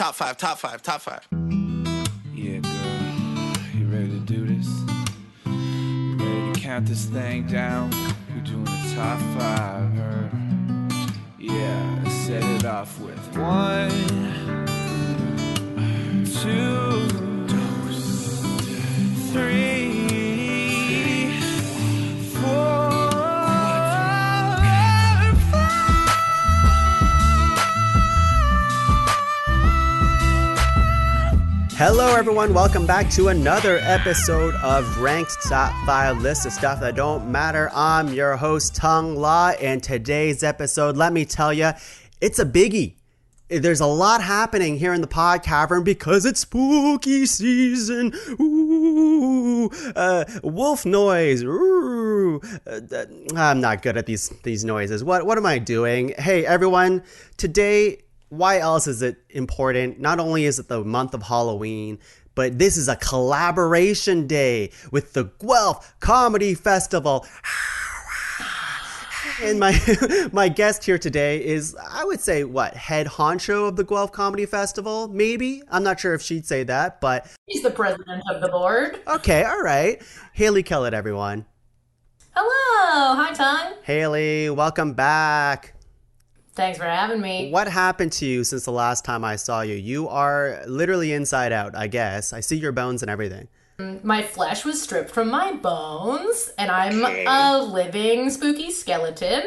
top five, top five, top five. Yeah, girl, you ready to do this? You ready to count this thing down? We're doing the top five, her. Yeah, set it off with 1, 2, 3, 4. Hello everyone, welcome back to another episode of Ranked Top 5 List of Stuff That Don't Matter. I'm your host, Tuong La, and today's episode, let me tell you, it's a biggie. There's a lot happening here in the PodCavern because it's spooky season. Ooh, wolf noise. Ooh. I'm not good at these noises. What am I doing? Hey everyone, today, why else is it important? Not only is it the month of Halloween, but this is a collaboration day with the Guelph Comedy Festival. And my guest here today is, I would say, head honcho of the Guelph Comedy Festival? Maybe? I'm not sure if she'd say that, but... He's the president of the board. Okay, all right. Hayley Kellett, everyone. Hello. Hi, Tuong. Hayley, welcome back. Thanks for having me. What happened to you since the last time I saw you? You are literally inside out, I guess. I see your bones and everything. My flesh was stripped from my bones, and I'm a living spooky skeleton.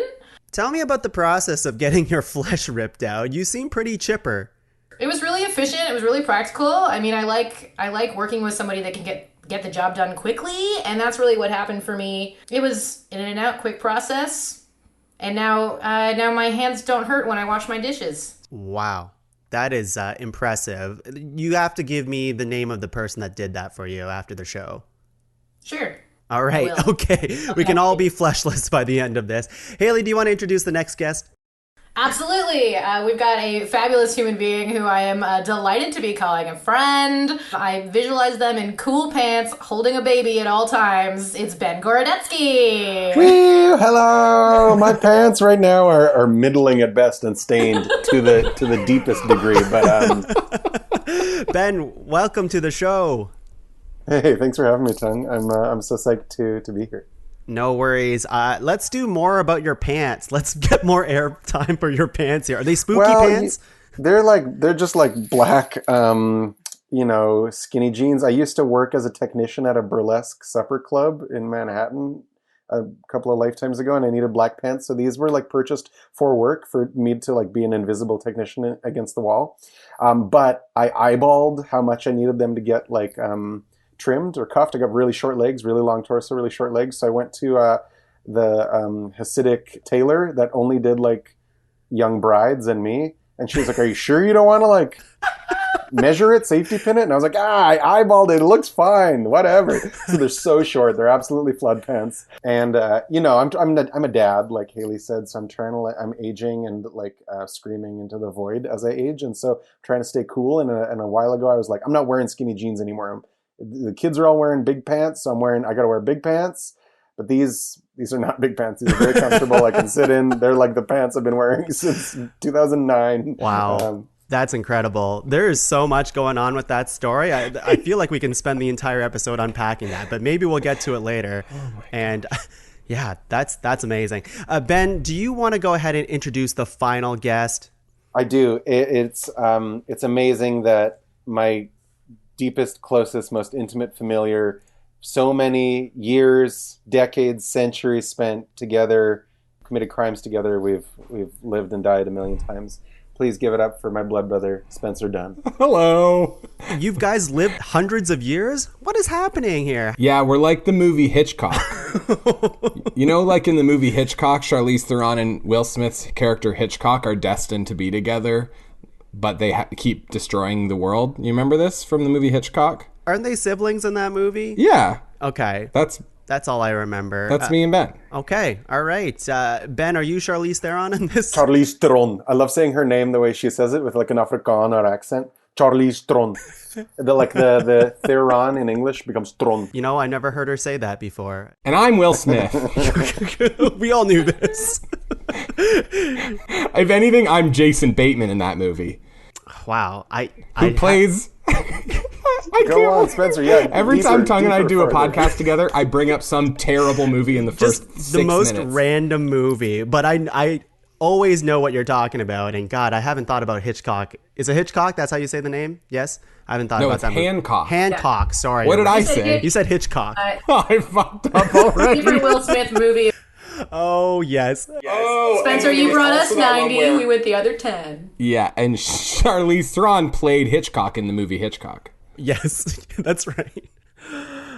Tell me about the process of getting your flesh ripped out. You seem pretty chipper. It was really efficient. It was really practical. I mean, I like working with somebody that can get the job done quickly, and that's really what happened for me. It was in and out, quick process. And now my hands don't hurt when I wash my dishes. Wow. That is impressive. You have to give me the name of the person that did that for you after the show. Sure. All right. Okay. We can all be fleshless by the end of this. Hayley, do you want to introduce the next guest? Absolutely. We've got a fabulous human being who I am delighted to be calling a friend. I visualize them in cool pants, holding a baby at all times. It's Ben Gorodetsky. Woo! Hello! My pants right now are middling at best and stained to the deepest degree. But Ben, welcome to the show. Hey, thanks for having me, Tuong. I'm so psyched to be here. No worries. Let's do more about your pants. Let's get more air time for your pants here. Are they spooky pants? They're just like black, skinny jeans. I used to work as a technician at a burlesque supper club in Manhattan a couple of lifetimes ago, and I needed black pants. So these were like purchased for work for me to like be an invisible technician against the wall. But I eyeballed how much I needed them to get like trimmed or cuffed. I got really short legs, really long torso, really short legs. So I went to the Hasidic tailor that only did like young brides and me. And she was like, "Are you sure you don't want to like measure it, safety pin it?" And I was like, I eyeballed it. It looks fine, whatever. So they're so short. They're absolutely flood pants. And, I'm a dad, like Hayley said. So I'm aging and like screaming into the void as I age. And so I'm trying to stay cool. And a while ago, I was like, I'm not wearing skinny jeans anymore. The kids are all wearing big pants, so I got to wear big pants. But these are not big pants. These are very comfortable. I can sit in. They're like the pants I've been wearing since 2009. Wow. That's incredible. There is so much going on with that story. I feel like we can spend the entire episode unpacking that, but maybe we'll get to it later. And yeah, that's amazing. Ben, do you want to go ahead and introduce the final guest? I do. It's amazing that my deepest, closest, most intimate familiar, so many years, decades, centuries spent together, committed crimes together. We've lived and died a million times. Please give it up for my blood brother, Spencer Dunn. Hello. You guys lived hundreds of years? What is happening here? Yeah, we're like the movie Hitchcock. Like in the movie Hitchcock, Charlize Theron and Will Smith's character Hitchcock are destined to be together, but they keep destroying the world. You remember this from the movie Hitchcock? Aren't they siblings in that movie? Yeah. Okay. That's all I remember. That's me and Ben. Okay. All right. Ben, are you Charlize Theron in this? Charlize Theron. I love saying her name the way she says it with like an Afrikaner accent. Charlize Theron. The Theron in English becomes Tron. I never heard her say that before. And I'm Will Smith. We all knew this. If anything, I'm Jason Bateman in that movie. Wow. Who plays? Go on, Spencer. Yeah. Every these time are Tung and I deeper do a farther. podcast together, I bring up some terrible movie in the first Just 6 the most minutes. random movie, but I always know what you're talking about. And God, I haven't thought about Hitchcock. Is it Hitchcock? That's how you say the name? Yes? I haven't thought No, about it's that movie. Hancock. Hancock, sorry. What did I said say? You said Hitchcock. I fucked up already. Favorite Will Smith movie. Oh, yes. Oh, Spencer, and there you was brought also us that one 90. where- We went the other 10. Yeah, and Charlize Theron played Hitchcock in the movie Hitchcock. Yes, that's right.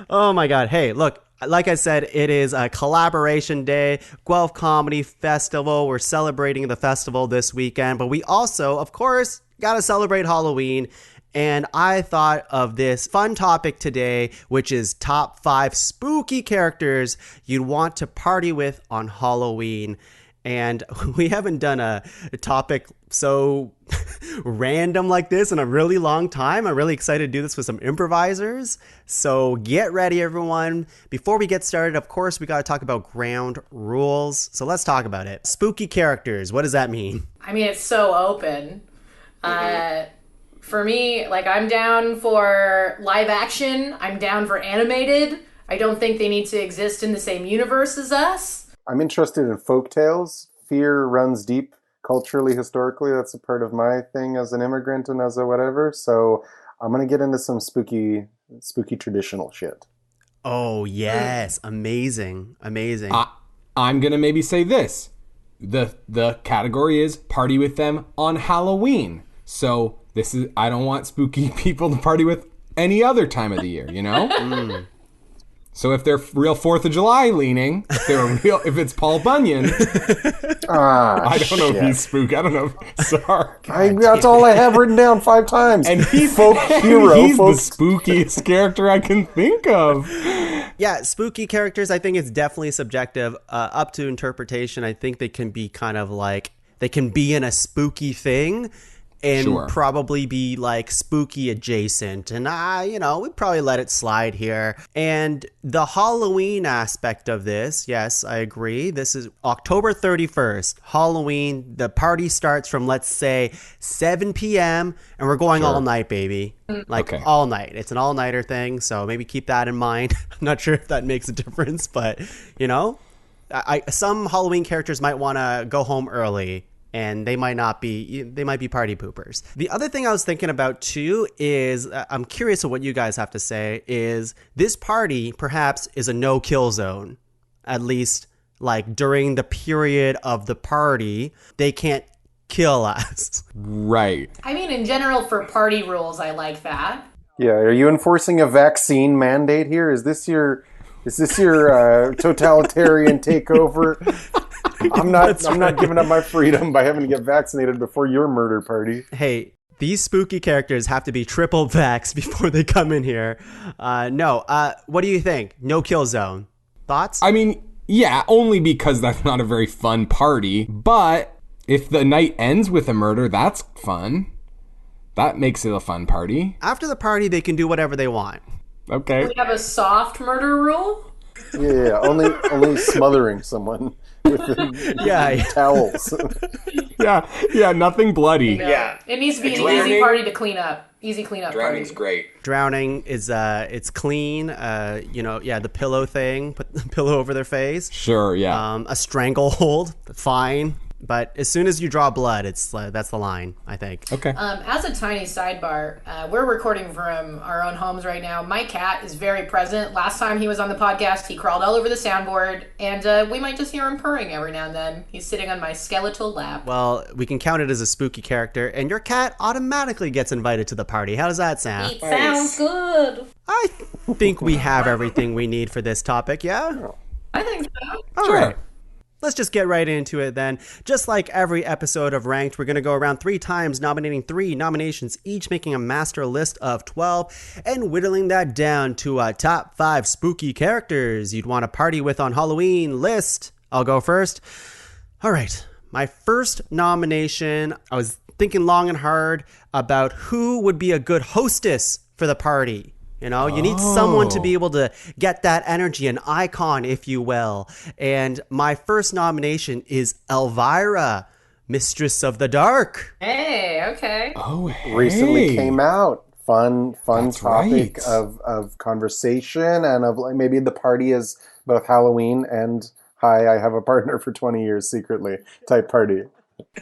Oh my God. Hey, look, like I said, it is a collaboration day, Guelph Comedy Festival. We're celebrating the festival this weekend, but we also, of course, got to celebrate Halloween. And I thought of this fun topic today, which is top 5 spooky characters you'd want to party with on Halloween. And we haven't done a topic so random like this in a really long time. I'm really excited to do this with some improvisers. So get ready, everyone. Before we get started, of course, we got to talk about ground rules. So let's talk about it. Spooky characters. What does that mean? I mean, it's so open. For me, like, I'm down for live action. I'm down for animated. I don't think they need to exist in the same universe as us. I'm interested in folk tales. Fear runs deep culturally, historically. That's a part of my thing as an immigrant and as a whatever. So I'm going to get into some spooky traditional shit. Oh, yes. Amazing. Amazing. I'm gonna maybe say this. The category is party with them on Halloween. So I don't want spooky people to party with any other time of the year, you know? So if they're real 4th of July leaning, if it's Paul Bunyan, I don't know if he's spooky. I don't know. Sorry. That's all I have written down 5 times. And he's folk hero. He's the spookiest character I can think of. Yeah, spooky characters, I think it's definitely subjective, up to interpretation. I think they can be kind of like, they can be in a spooky thing and Sure. probably be like spooky adjacent. And we'd probably let it slide here. And the Halloween aspect of this, yes, I agree. This is October 31st, Halloween. The party starts from, let's say, 7 p.m. and we're going all night, baby. Like all night. It's an all-nighter thing, so maybe keep that in mind. I'm not sure if that makes a difference, but, some Halloween characters might want to go home early. And they might be party poopers. The other thing I was thinking about too is, I'm curious of what you guys have to say, is this party perhaps is a no-kill zone. At least, like, during the period of the party, they can't kill us. Right. I mean, in general, for party rules, I like that. Yeah, are you enforcing a vaccine mandate here? Is this your totalitarian takeover? I'm not giving up my freedom by having to get vaccinated before your murder party. Hey, these spooky characters have to be triple vaxxed before they come in here. What do you think? No kill zone. Thoughts? I mean, yeah, only because that's not a very fun party. But if the night ends with a murder, that's fun. That makes it a fun party. After the party, they can do whatever they want. Okay. We have a soft murder rule. Yeah, only smothering someone with the towels. Yeah, nothing bloody. Yeah. It needs to be an Drowning. easy party to clean up. Easy cleanup Drowning's party. great. Drowning is it's clean. The pillow thing, put the pillow over their face. Sure, yeah. A stranglehold, fine. But as soon as you draw blood, it's that's the line, I think. Okay. As a tiny sidebar, we're recording from our own homes right now. My cat is very present. Last time he was on the podcast, he crawled all over the soundboard, and we might just hear him purring every now and then. He's sitting on my skeletal lap. Well, we can count it as a spooky character, and your cat automatically gets invited to the party. How does that sound? It sounds good. I think we have everything we need for this topic, yeah? I think so. All right. Let's just get right into it then. Just like every episode of Ranked, we're going to go around 3 times, nominating 3 nominations each, making a master list of 12, and whittling that down to a top 5 spooky characters you'd want to party with on Halloween list. I'll go first. All right. My first nomination, I was thinking long and hard about who would be a good hostess for the party. You need someone to be able to get that energy, an icon, if you will. And my first nomination is Elvira Mistress of the Dark. Hey, okay. Oh, hey. Recently came out. Fun That's topic right. of conversation, and of like maybe the party is both Halloween and hi, I have a partner for 20 years secretly type party.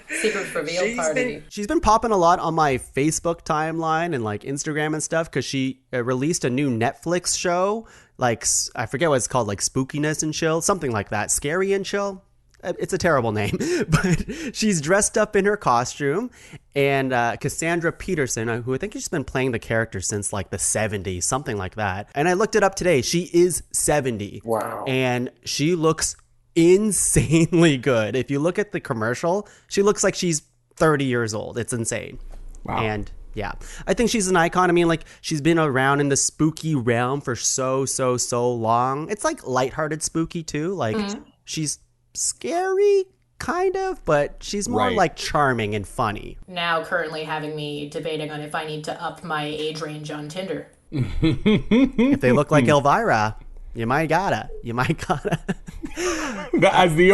Secret reveal party. She's been popping a lot on my Facebook timeline and like Instagram and stuff because she released a new Netflix show. Like, I forget what it's called, like Spookiness and Chill, something like that. Scary and Chill. It's a terrible name, but she's dressed up in her costume, and Cassandra Peterson, who I think has been playing the character since like the 70s, something like that. And I looked it up today. She is 70. Wow. And she looks insanely good. If you look at the commercial, she looks like she's 30 years old. It's insane. Wow. And yeah, I think she's an icon. I mean, like, she's been around in the spooky realm for so long. It's like lighthearted spooky too. Like, she's scary kind of, but she's more Right. like charming and funny. Now currently having me debating on if I need to up my age range on Tinder. If they look like Elvira, you might gotta. As the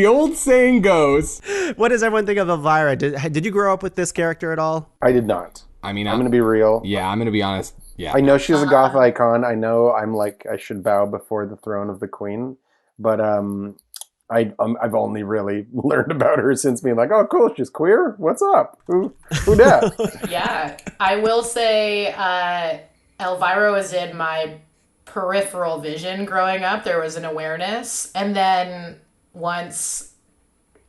old saying goes. What does everyone think of Elvira? Did you grow up with this character at all? I did not. I mean, I'm going to be real. Yeah, I'm going to be honest. Yeah. I know she's a goth icon. I know I'm like, I should bow before the throne of the queen. But I've only really learned about her since being like, oh, cool, she's queer? What's up? Who dat? Yeah, I will say Elvira was in my peripheral vision growing up. There was an awareness. And then once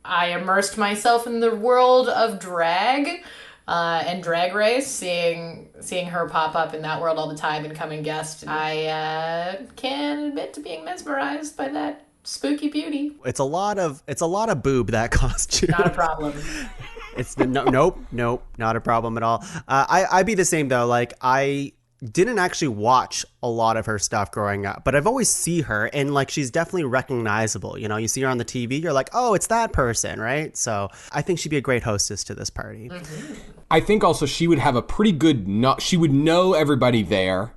I immersed myself in the world of drag and Drag Race, seeing her pop up in that world all the time and come and guest, I can admit to being mesmerized by that spooky beauty. It's a lot of boob, that costume. Not a problem. It's nope, not a problem at all. I'd be the same though. Like, I didn't actually watch a lot of her stuff growing up, but I've always see her, and like, she's definitely recognizable. You know, you see her on the TV, you're like, oh, it's that person, right? So I think she'd be a great hostess to this party. Mm-hmm. I think also she would have a pretty good she would know everybody there,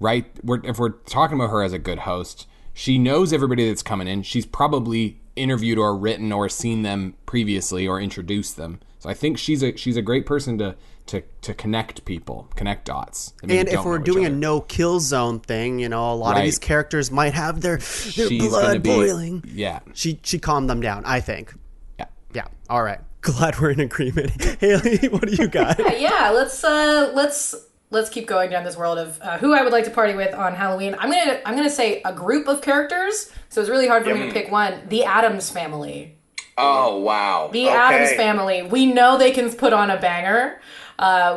right? If we're talking about her as a good host, she knows everybody that's coming in. She's probably interviewed or written or seen them previously or introduced them. So I think she's a great person to connect people, connect dots. And if we're doing a no-kill zone thing, you know, a lot of these characters might have their blood boiling. Yeah. She calmed them down, I think. Yeah. Yeah. All right. Glad we're in agreement. Haley, what do you got? Yeah, let's keep going down this world of who I would like to party with on Halloween. I'm gonna say a group of characters. So it's really hard for me to pick one. The Addams Family. Oh, wow. The Addams Family. We know they can put on a banger.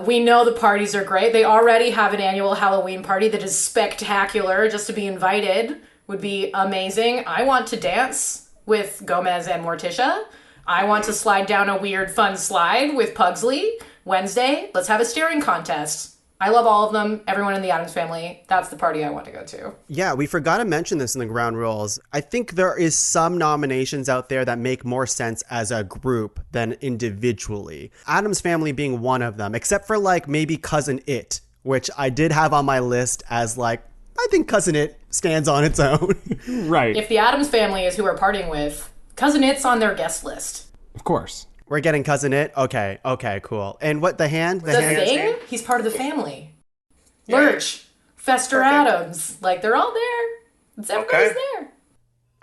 We know the parties are great. They already have an annual Halloween party that is spectacular. Just to be invited would be amazing. I want to dance with Gomez and Morticia. I want to slide down a weird, fun slide with Pugsley. Wednesday, let's have a staring contest. I love all of them. Everyone in the Addams Family. That's the party I want to go to. Yeah, we forgot to mention this in the ground rules. I think there is some nominations out there that make more sense as a group than individually. Addams Family being one of them, except for like maybe Cousin It, which I did have on my list as like, I think Cousin It stands on its own. Right. If the Addams Family is who we're partying with, Cousin It's on their guest list. Of course. We're getting Cousin It? Okay, cool. And what, the hand? The thing? He's part of the family. Yeah. Lurch, Fester Adams. Like, they're all there. Everybody's there.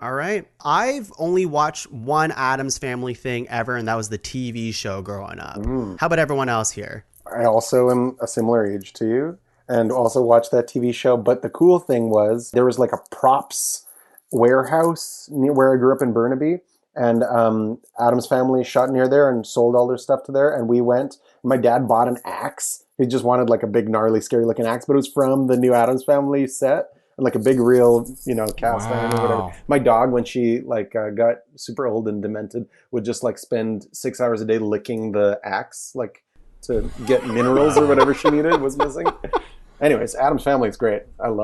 All right. I've only watched one Addams Family thing ever, and that was the TV show growing up. How about everyone else here? I also am a similar age to you and also watched that TV show. But the cool thing was there was like a props warehouse near where I grew up in Burnaby. And Addams Family shot near there and sold all their stuff to there. And we went. My dad bought an axe. He just wanted like a big, gnarly, scary looking axe. But it was from the new Addams Family set. And like a big, real, cast iron or whatever. My dog, when she got super old and demented, would just like spend 6 hours a day licking the axe, like to get minerals or whatever she needed was missing. Anyways, Addams Family is great. I'd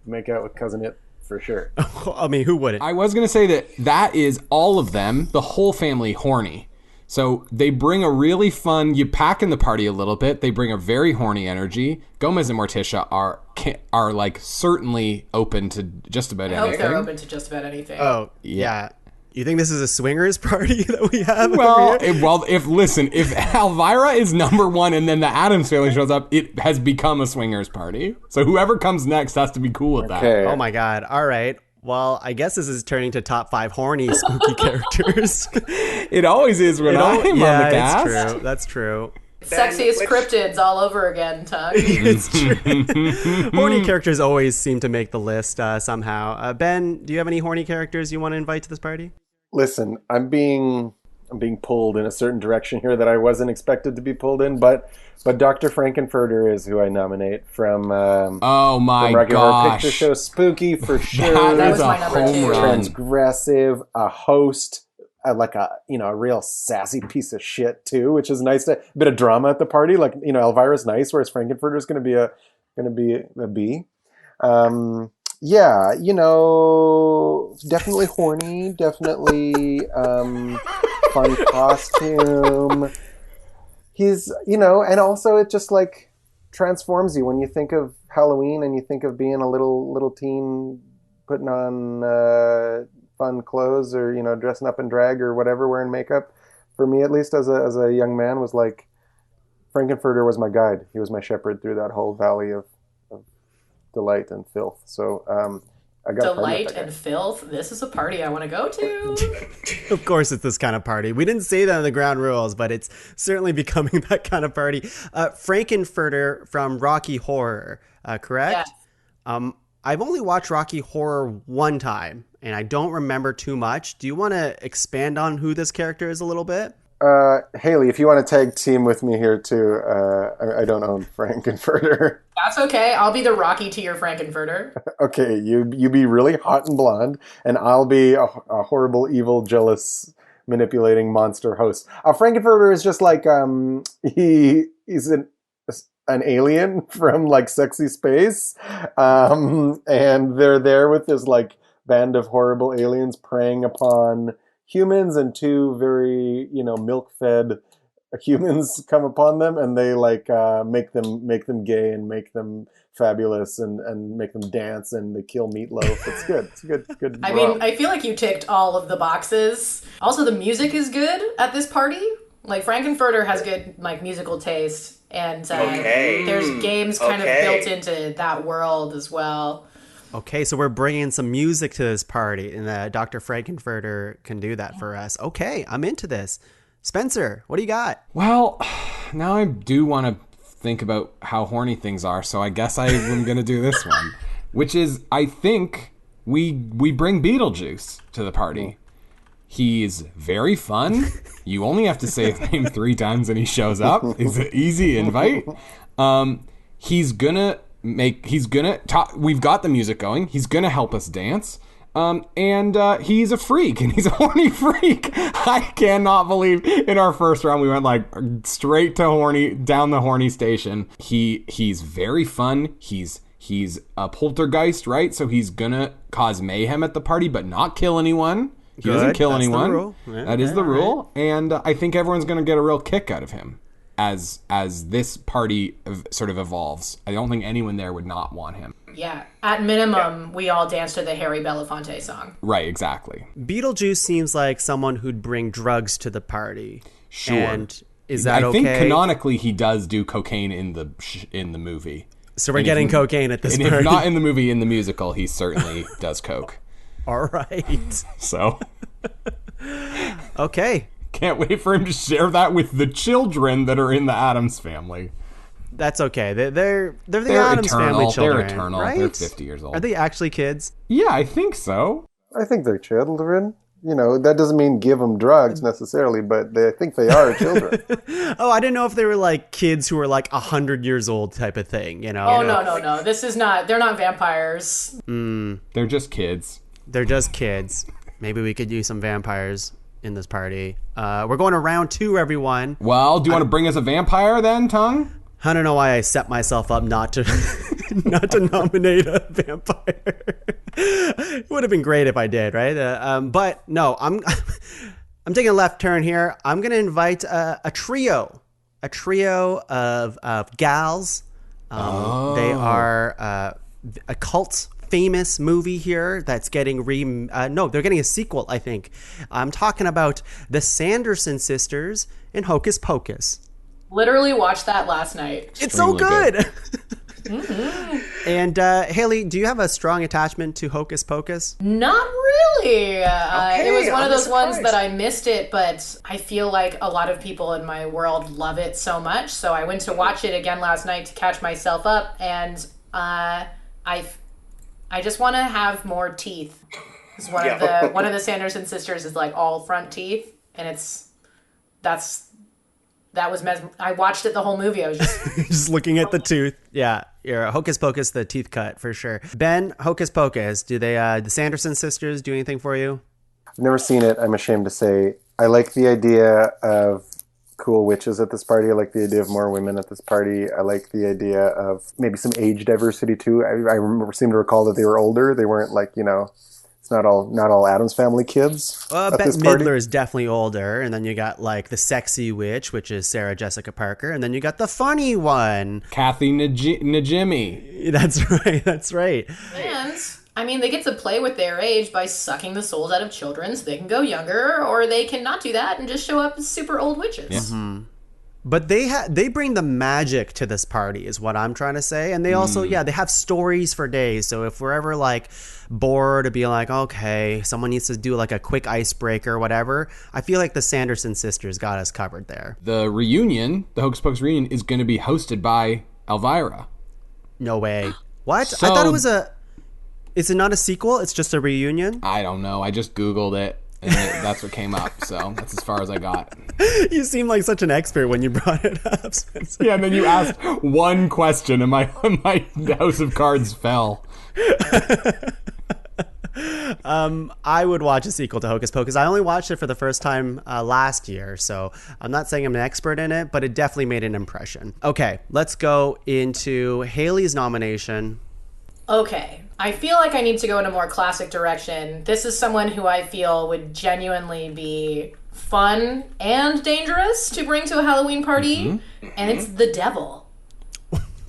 make out with Cousin It. For sure. I mean, who wouldn't? I was going to say that is all of them, the whole family, horny. So they bring a really fun, you pack in the party a little bit. They bring a very horny energy. Gomez and Morticia are like certainly open to just about anything. I hope they're open to just about anything. Oh, yeah. You think this is a swingers party that we have Well, over here? if Elvira is number one and then the Addams family shows up, it has become a swingers party. So whoever comes next has to be cool with that. Okay. Oh my God. All right. Well, I guess this is turning to top 5 horny spooky characters. It always is when I'm on the cast. It's true. That's true. Sexiest cryptids all over again, Tuck. It's true. Horny characters always seem to make the list somehow. Ben, do you have any horny characters you want to invite to this party? Listen, I'm being pulled in a certain direction here that I wasn't expected to be pulled in, but Dr. Frankenfurter is who I nominate from Oh my from Rocky Horror gosh. Picture Show. Spooky for sure. That is was a my number home 2. run. Transgressive, a host, like a real sassy piece of shit too, which is nice. A bit of drama at the party, like Elvira's nice, whereas Frankenfurter is going to be a B. Yeah, definitely horny, definitely fun costume. He's, and also it just like transforms you when you think of Halloween and you think of being a little teen putting on fun clothes or dressing up in drag or whatever, wearing makeup. For me, at least as a young man, was like Frankenfurter was my guide. He was my shepherd through that whole valley of delight and filth. So I got Delight and filth. This is a party I want to go to. Of course it's this kind of party. We didn't say that in the ground rules, but it's certainly becoming that kind of party. Frankenfurter from Rocky Horror, correct? Yeah. I've only watched Rocky Horror one time, and I don't remember too much. Do you want to expand on who this character is a little bit? Haley, if you want to tag team with me here too, I don't own Frankenfurter. That's okay. I'll be the Rocky to your Frankenfurter. Okay, you be really hot and blonde, and I'll be a horrible, evil, jealous, manipulating monster host. Frankenfurter is just like he's an alien from like sexy space, and they're there with this like band of horrible aliens preying upon humans, and 2 very milk-fed humans come upon them, and they like make them gay and make them fabulous and make them dance, and they kill Meatloaf. It's good. It's good. I mean, I feel like you ticked all of the boxes. Also, the music is good at this party. Like Frankenfurter has good like musical taste, and there's games kind of built into that world as well. Okay, so we're bringing some music to this party, and Dr. Frankenfurter can do that for us. Okay, I'm into this. Spencer, what do you got? Well, now I do want to think about how horny things are, so I guess I'm going to do this one, which is I think we bring Beetlejuice to the party. He's very fun. You only have to say his name 3 times and he shows up. It's an easy invite. He's gonna talk. We've got the music going. He's gonna help us dance. And he's a freak, and he's a horny freak. I cannot believe in our first round we went like straight to horny, down the horny station. He's very fun. He's a poltergeist, right? So he's gonna cause mayhem at the party, but not kill anyone. He doesn't kill anyone. The rule. Yeah, that is the rule. Right. And I think everyone's gonna get a real kick out of him as this party sort of evolves. I don't think anyone there would not want him. Yeah, at minimum, we all dance to the Harry Belafonte song. Right, exactly. Beetlejuice seems like someone who'd bring drugs to the party. Sure. And is that I okay? think canonically he does do cocaine in the movie. So we're getting cocaine at this and party. If not in the movie, in the musical, he certainly does coke. All right. So. Okay. Can't wait for him to share that with the children that are in the Addams family. That's okay. They're the Addams family children. They're eternal. Right? They're 50 years old. Are they actually kids? Yeah, I think so. I think they're children. That doesn't mean give them drugs necessarily, but I think they are children. Oh, I didn't know if they were like kids who were like 100 years old type of thing, Oh, no. This is not, they're not vampires. They're just kids. They're just kids. Maybe we could use some vampires in this party. We're going to round 2, everyone. Well, do you want to bring us a vampire then, Tuong? I don't know why I set myself up not to nominate a vampire. It would have been great if I did, right? But no, I'm taking a left turn here. I'm going to invite a trio of gals. They are a cult famous movie here that's getting they're getting a sequel, I think. I'm talking about the Sanderson sisters in Hocus Pocus. Literally watched that last night. It's so good. Mm-hmm. And Hayley, do you have a strong attachment to Hocus Pocus? Not really. It was one of those ones surprised. that I missed it, but I feel like a lot of people in my world love it so much. So I went to watch it again last night to catch myself up, and I just want to have more teeth. 'Cause one of the Sanderson sisters is like all front teeth, and I watched it the whole movie. I was just Just looking at the tooth. Yeah, Hocus Pocus, the teeth cut for sure. Ben, Hocus Pocus, do they the Sanderson sisters do anything for you? I've never seen it, I'm ashamed to say. I like the idea of cool witches at this party. I like the idea of more women at this party. I like the idea of maybe some age diversity too. I seem to recall that they were older. They weren't like, it's not all Addams Family kids at Bette this party. Midler is definitely older, and then you got like the sexy witch, which is Sarah Jessica Parker, and then you got the funny one. Kathy Najimy. That's right. And, I mean, they get to play with their age by sucking the souls out of children so they can go younger, or they can not do that and just show up as super old witches. Yeah. Mm-hmm. But they bring the magic to this party is what I'm trying to say. And they also, they have stories for days. So if we're ever like bored to be like, okay, someone needs to do like a quick icebreaker or whatever, I feel like the Sanderson sisters got us covered there. The reunion, the Hocus Pocus reunion, is going to be hosted by Elvira. No way. What? So- I thought it was is it not a sequel? It's just a reunion? I don't know. I just Googled it, and that's what came up. So that's as far as I got. You seem like such an expert when you brought it up, Spencer. Yeah, and then you asked one question, and my house of cards fell. I would watch a sequel to Hocus Pocus. I only watched it for the first time last year, so I'm not saying I'm an expert in it, but it definitely made an impression. Okay, let's go into Hayley's nomination. Okay, I feel like I need to go in a more classic direction. This is someone who I feel would genuinely be fun and dangerous to bring to a Halloween party, and it's the devil.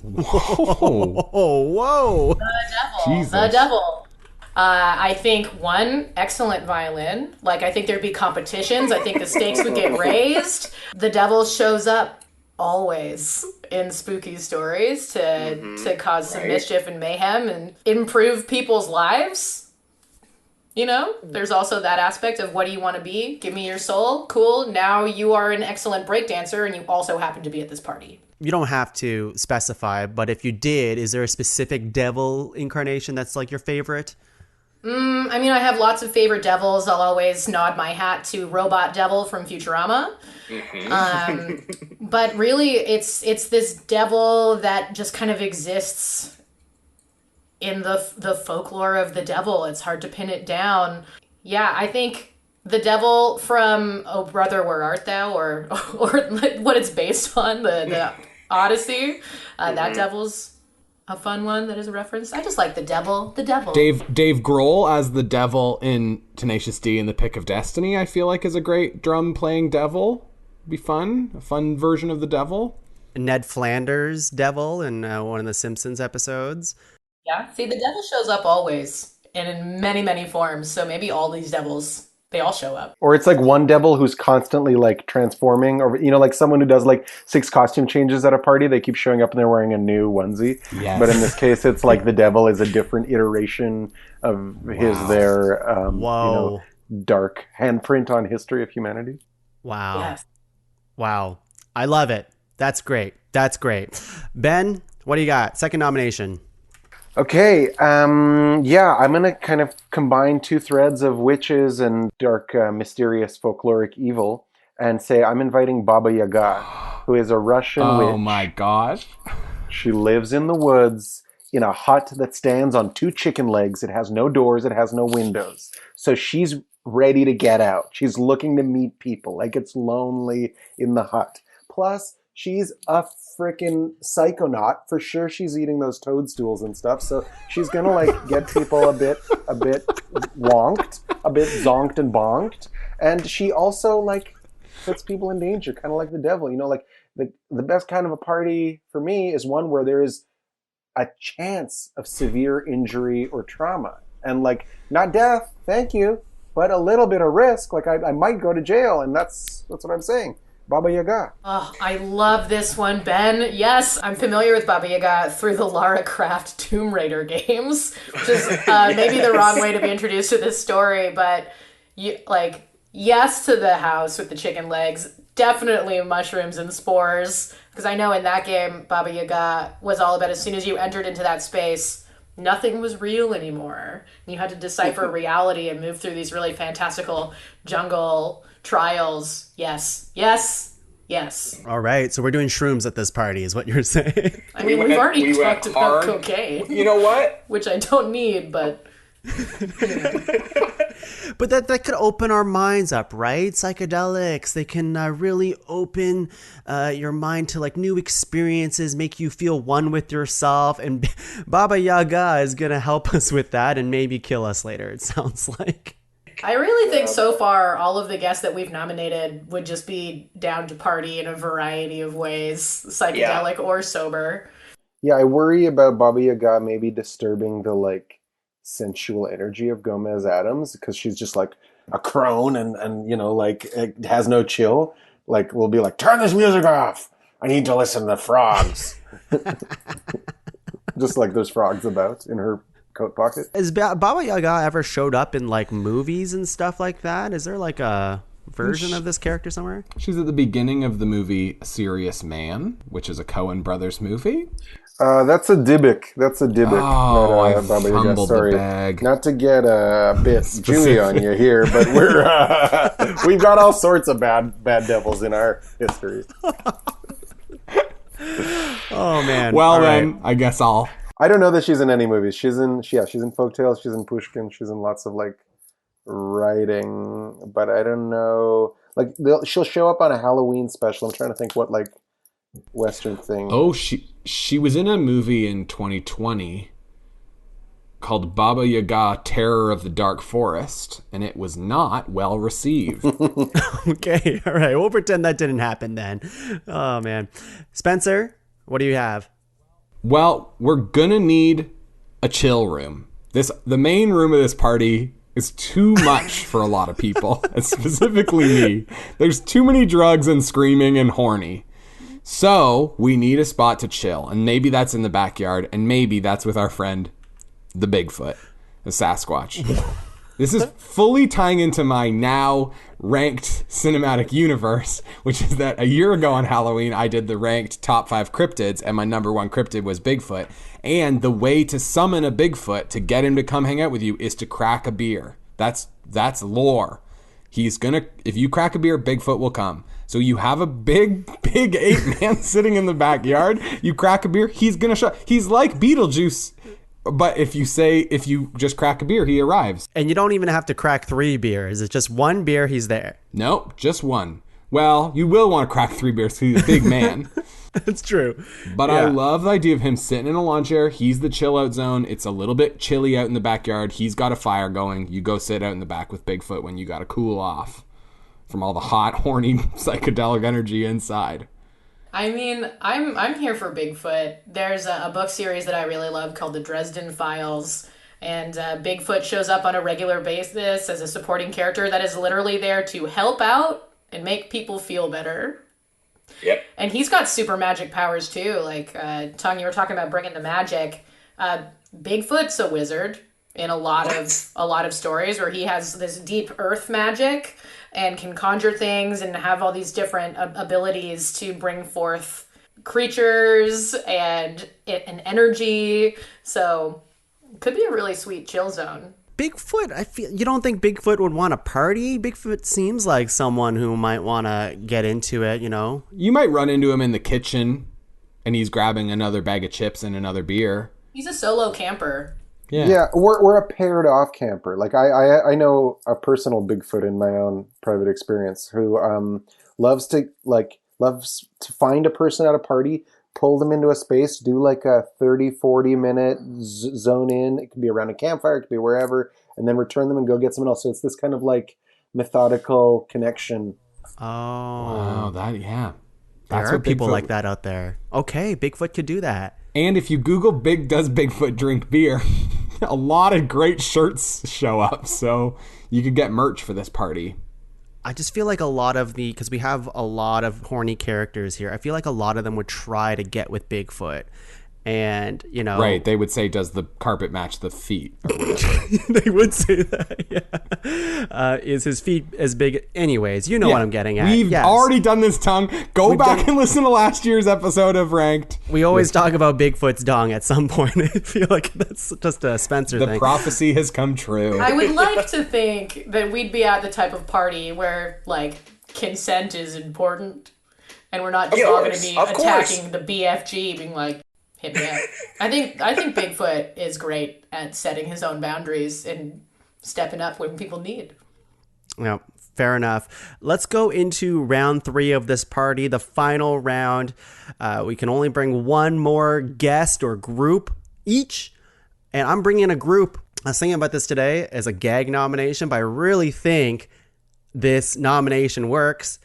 Whoa. Oh, whoa. The devil. I think one, excellent violin. Like, I think there'd be competitions. I think the stakes would get raised. The devil shows up always in spooky stories to cause some mischief and mayhem and improve people's lives. There's also that aspect of what do you want to be? Give me your soul. Cool. Now you are an excellent breakdancer and you also happen to be at this party. You don't have to specify, but if you did, is there a specific devil incarnation that's like your favorite? I mean, I have lots of favorite devils. I'll always nod my hat to Robot Devil from Futurama. But really, it's this devil that just kind of exists in the folklore of the devil. It's hard to pin it down. Yeah, I think the devil from Oh Brother, Where Art Thou? or what it's based on, the Odyssey. That devil's a fun one that is a reference. I just like the devil. The devil. Dave Grohl as the devil in Tenacious D and The Pick of Destiny, I feel like is a great drum playing devil. Be fun. A fun version of the devil. Ned Flanders devil in one of the Simpsons episodes. Yeah. See, the devil shows up always and in many, many forms. So maybe all these devils, they all show up. Or it's like one devil who's constantly like transforming, or like someone who does like 6 costume changes at a party. They keep showing up and they're wearing a new onesie. Yes. But in this case, it's like the devil is a different iteration of their dark handprint on history of humanity. Wow. Yes. Wow. I love it. That's great. Ben, what do you got? Second nomination. Okay, I'm going to kind of combine 2 threads of witches and dark, mysterious folkloric evil and say I'm inviting Baba Yaga, who is a Russian witch. Oh my gosh. She lives in the woods in a hut that stands on 2 chicken legs. It has no doors, it has no windows. So she's ready to get out. She's looking to meet people. Like, it's lonely in the hut. Plus, she's a freaking psychonaut. For sure she's eating those toadstools and stuff. So she's going to like get people a bit wonked, a bit zonked and bonked. And she also like puts people in danger, kind of like the devil. Like the best kind of a party for me is one where there is a chance of severe injury or trauma. And like, not death, thank you, but a little bit of risk. Like I might go to jail, and that's what I'm saying. Baba Yaga. Oh, I love this one, Ben. Yes, I'm familiar with Baba Yaga through the Lara Croft Tomb Raider games, which is maybe the wrong way to be introduced to this story, but yes to the house with the chicken legs, definitely mushrooms and spores, because I know in that game, Baba Yaga was all about as soon as you entered into that space, nothing was real anymore. You had to decipher reality and move through these really fantastical jungle trials. Yes. All right, so we're doing shrooms at this party, is what you're saying. I mean, we've already talked about cocaine. You know what? Which I don't need, but... But that could open our minds up, right? Psychedelics, they can really open your mind to like new experiences, make you feel one with yourself. And Baba Yaga is going to help us with that and maybe kill us later, it sounds like. I really think so far all of the guests that we've nominated would just be down to party in a variety of ways, psychedelic or sober. Yeah, I worry about Baba Yaga maybe disturbing the like sensual energy of Gomez Adams, because she's just like a crone and you know, like it has no chill. Like we'll be like, turn this music off. I need to listen to frogs. Just like there's frogs about in her coat pocket. Has Baba Yaga ever showed up in like movies and stuff like that? Is there like a version of this character somewhere? She's at the beginning of the movie Serious Man, which is a Coen Brothers movie. That's a Dybbuk. Oh, I Baba Yaga. fumbled Sorry, the bag. not to get a bit Jewy on you here, but we've got all sorts of bad devils in our history. Oh man. Well all then, right. I guess I don't know that she's in any movies. She's in Folktales. She's in Pushkin. She's in lots of like writing, but I don't know. Like she'll show up on a Halloween special. I'm trying to think what like Western thing. Oh, she was in a movie in 2020 called Baba Yaga: Terror of the Dark Forest, and it was not well received. Okay, all right. We'll pretend that didn't happen then. Oh man, Spencer, what do you have? Well, we're gonna need a chill room. The main room of this party is too much for a lot of people, and specifically me. There's too many drugs and screaming and horny. So we need a spot to chill, and maybe that's in the backyard, and maybe that's with our friend, the Bigfoot, the Sasquatch. This is fully tying into my now ranked cinematic universe, which is that a year ago on Halloween, I did the ranked top 5 cryptids, and my number 1 cryptid was Bigfoot. And the way to summon a Bigfoot to get him to come hang out with you is to crack a beer. That's lore. If you crack a beer, Bigfoot will come. So you have a big ape man sitting in the backyard. You crack a beer, he's gonna show. He's like Beetlejuice. But if you just crack a beer, he arrives. And you don't even have to crack 3 beers. It's just 1 beer, he's there. Nope, just 1. Well, you will want to crack 3 beers because he's a big man. That's true. But yeah. I love the idea of him sitting in a lawn chair. He's the chill out zone. It's a little bit chilly out in the backyard. He's got a fire going. You go sit out in the back with Bigfoot when you got to cool off from all the hot, horny, psychedelic energy inside. I mean, I'm here for Bigfoot. There's a book series that I really love called The Dresden Files, and Bigfoot shows up on a regular basis as a supporting character that is literally there to help out and make people feel better. Yep. And he's got super magic powers too. Like, Tuong, you were talking about bringing the magic. Bigfoot's a wizard in a lot of stories where he has this deep earth magic and can conjure things and have all these different abilities to bring forth creatures and energy. So it could be a really sweet chill zone. Bigfoot, you don't think Bigfoot would want to party? Bigfoot seems like someone who might want to get into it, you know? You might run into him in the kitchen and he's grabbing another bag of chips and another beer. He's a solo camper. Yeah, we're a paired off camper. Like I know a personal Bigfoot in my own private experience who loves to find a person at a party, pull them into a space, do like a 30-40 minute zone in. It could be around a campfire, it could be wherever, and then return them and go get someone else. So it's this kind of like methodical connection. Oh, wow, there that's are what people Bigfoot... like that out there. Okay, Bigfoot could do that. And if you Google does Bigfoot drink beer, a lot of great shirts show up. So you could get merch for this party. I just feel like a lot of because we have a lot of horny characters here, I feel like a lot of them would try to get with Bigfoot. And, you know... Right, they would say, does the carpet match the feet? Or whatever. They would say that, yeah. Is his feet as big... Anyways, you know what I'm getting at. We've already done this, Tongue. Go back and listen to last year's episode of Ranked. We always talk about Bigfoot's dong at some point. I feel like that's just a Spencer thing. The prophecy has come true. I would like to think that we'd be at the type of party where, like, consent is important. And we're not just all going to be attacking the BFG, being like... Hit me up. I think Bigfoot is great at setting his own boundaries and stepping up when people need. Yeah, fair enough. Let's go into round 3 of this party, the final round. We can only bring one more guest or group each. And I'm bringing a group. I was thinking about this today as a gag nomination, but I really think this nomination works.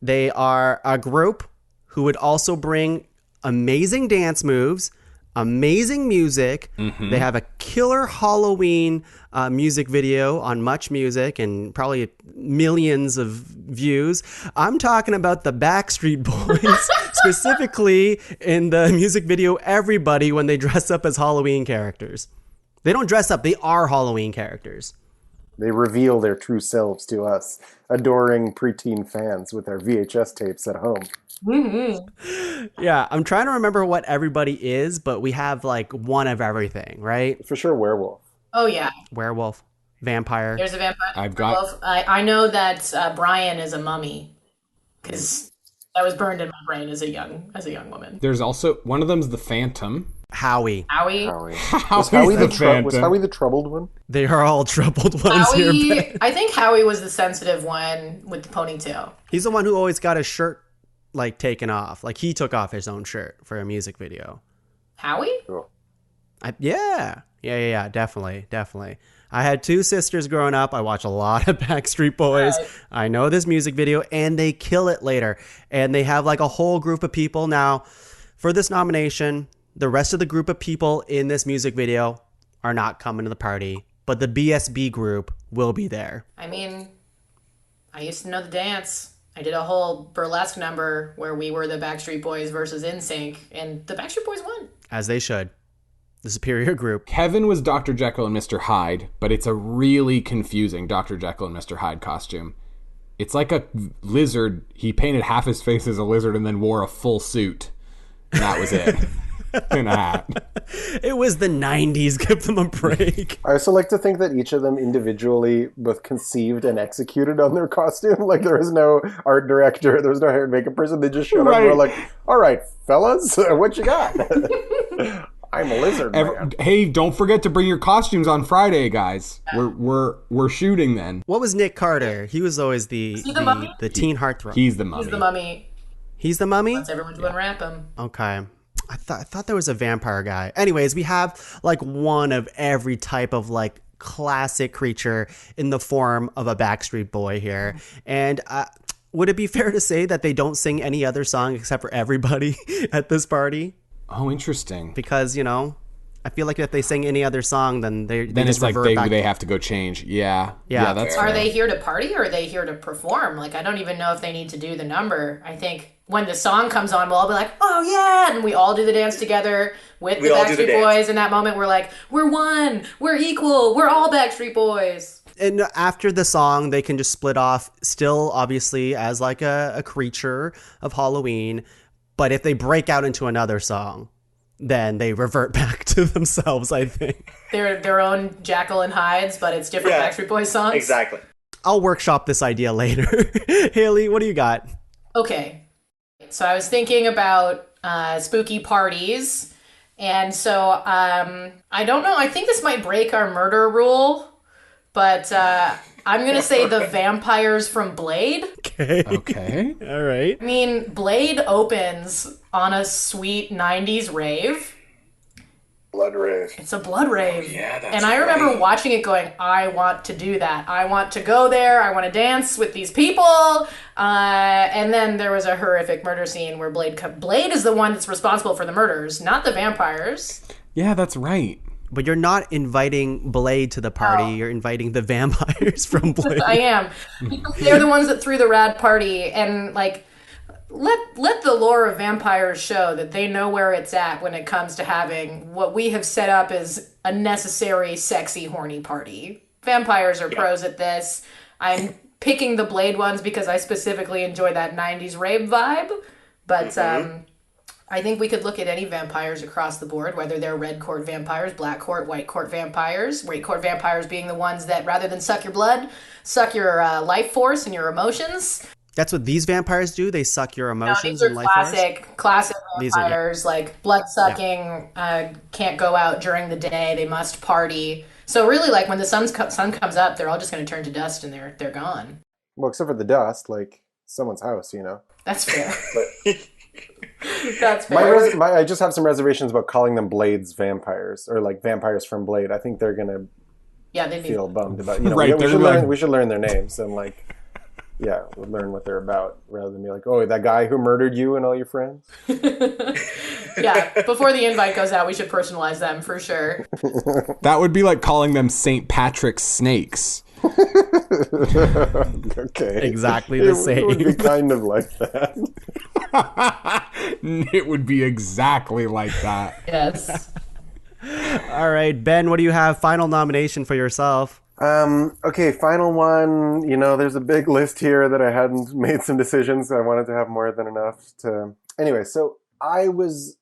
They are a group who would also bring amazing dance moves, amazing music. Mm-hmm. They have a killer Halloween music video on Much Music and probably millions of views. I'm talking about the Backstreet Boys, specifically in the music video Everybody when they dress up as Halloween characters. They don't dress up, they are Halloween characters. They reveal their true selves to us, adoring preteen fans with our VHS tapes at home. Mm-hmm. Yeah, I'm trying to remember what Everybody is, but we have like one of everything, right? For sure, werewolf. Oh, yeah. Werewolf, vampire. There's a vampire. I've got... Werewolf. I know that Brian is a mummy because that was burned in my brain as a young woman. There's also... One of them's the Phantom. Howie. Was Howie the troubled one? They are all troubled ones here. I think Howie was the sensitive one with the ponytail. He's the one who always got his shirt like taken off. Like he took off his own shirt for a music video. Howie? Cool. Yeah, definitely. I had 2 sisters growing up. I watch a lot of Backstreet Boys. Right. I know this music video, and they kill it later. And they have like a whole group of people. Now, for this nomination, the rest of the group of people in this music video are not coming to the party, but the BSB group will be there. I mean, I used to know the dance. I did a whole burlesque number where we were the Backstreet Boys versus NSYNC, and the Backstreet Boys won. As they should. The superior group. Kevin was Dr. Jekyll and Mr. Hyde, but it's a really confusing Dr. Jekyll and Mr. Hyde costume. It's like a lizard. He painted half his face as a lizard and then wore a full suit. And that was it. In a hat. It was the 90s. Give them a break. I also like to think that each of them individually both conceived and executed on their costume. Like there was no art director, there was no hair and makeup person. They just showed up and were like, all right, fellas, what you got? I'm a lizard man. Hey, don't forget to bring your costumes on Friday, guys. We're shooting then. What was Nick Carter? He was always the teen heartthrob. He's the mummy. He's the mummy. He's the mummy? Wants everyone to unwrap him. Okay. I thought there was a vampire guy. Anyways, we have like one of every type of like classic creature in the form of a Backstreet Boy here. And would it be fair to say that they don't sing any other song except for Everybody at this party? Oh, interesting. Because, you know, I feel like if they sing any other song, then they then just it's like revert back. they have to go change. Yeah, that's fair. Are they here to party or are they here to perform? Like, I don't even know if they need to do the number. I think when the song comes on, we'll all be like, oh yeah, and we all do the dance together with the Backstreet Boys. In that moment, we're like, we're one, we're equal, we're all Backstreet Boys. And after the song, they can just split off, still obviously as like a creature of Halloween. But if they break out into another song, then they revert back to themselves, I think. They're their own Jekyll and Hydes, but it's different Backstreet Boys songs. Exactly. I'll workshop this idea later. Hayley, what do you got? Okay. So I was thinking about spooky parties. And so I don't know. I think this might break our murder rule. But I'm going to say the vampires from Blade. Okay. All right. I mean, Blade opens on a sweet 90s rave. Blood rave. It's a blood rave. Yeah, that's And I remember right. watching it going, I want to do that. I want to go there. I want to dance with these people. And then there was a horrific murder scene where Blade is the one that's responsible for the murders, not the vampires. Yeah, that's right. But you're not inviting Blade to the party. You're inviting the vampires from Blade. I am. Because they're the ones that threw the rad party. And, like, let the lore of vampires show that they know where it's at when it comes to having what we have set up as a necessary, sexy, horny party. Vampires are pros at this. I'm picking the Blade ones because I specifically enjoy that 90s rave vibe. But I think we could look at any vampires across the board, whether they're red court vampires, black court, white court vampires. White court vampires being the ones that, rather than suck your blood, suck your life force and your emotions. That's what these vampires do. They suck your No, emotions these are and life force. classic These are- vampires, like blood sucking, can't go out during the day. They must party. So really, like when the sun comes up, they're all just going to turn to dust and they're gone. Well, except for the dust, like someone's house, you know. That's fair. That's fair. I just have some reservations about calling them Blade's vampires, or like vampires from Blade. I think they're gonna They'd be feel bummed about. You know, Right, we should learn their names and like, yeah, we'll learn what they're about rather than be like, oh, that guy who murdered you and all your friends. Yeah, before the invite goes out, we should personalize them for sure. That would be like calling them St. Patrick's snakes. Okay, Exactly the same. It would be kind of like that. It would be exactly like that. Yes. All right, Ben, what do you have? Final nomination for yourself. Okay, final one. You know, there's a big list here that I hadn't made some decisions. So I wanted to have more than enough to. Anyway, so I was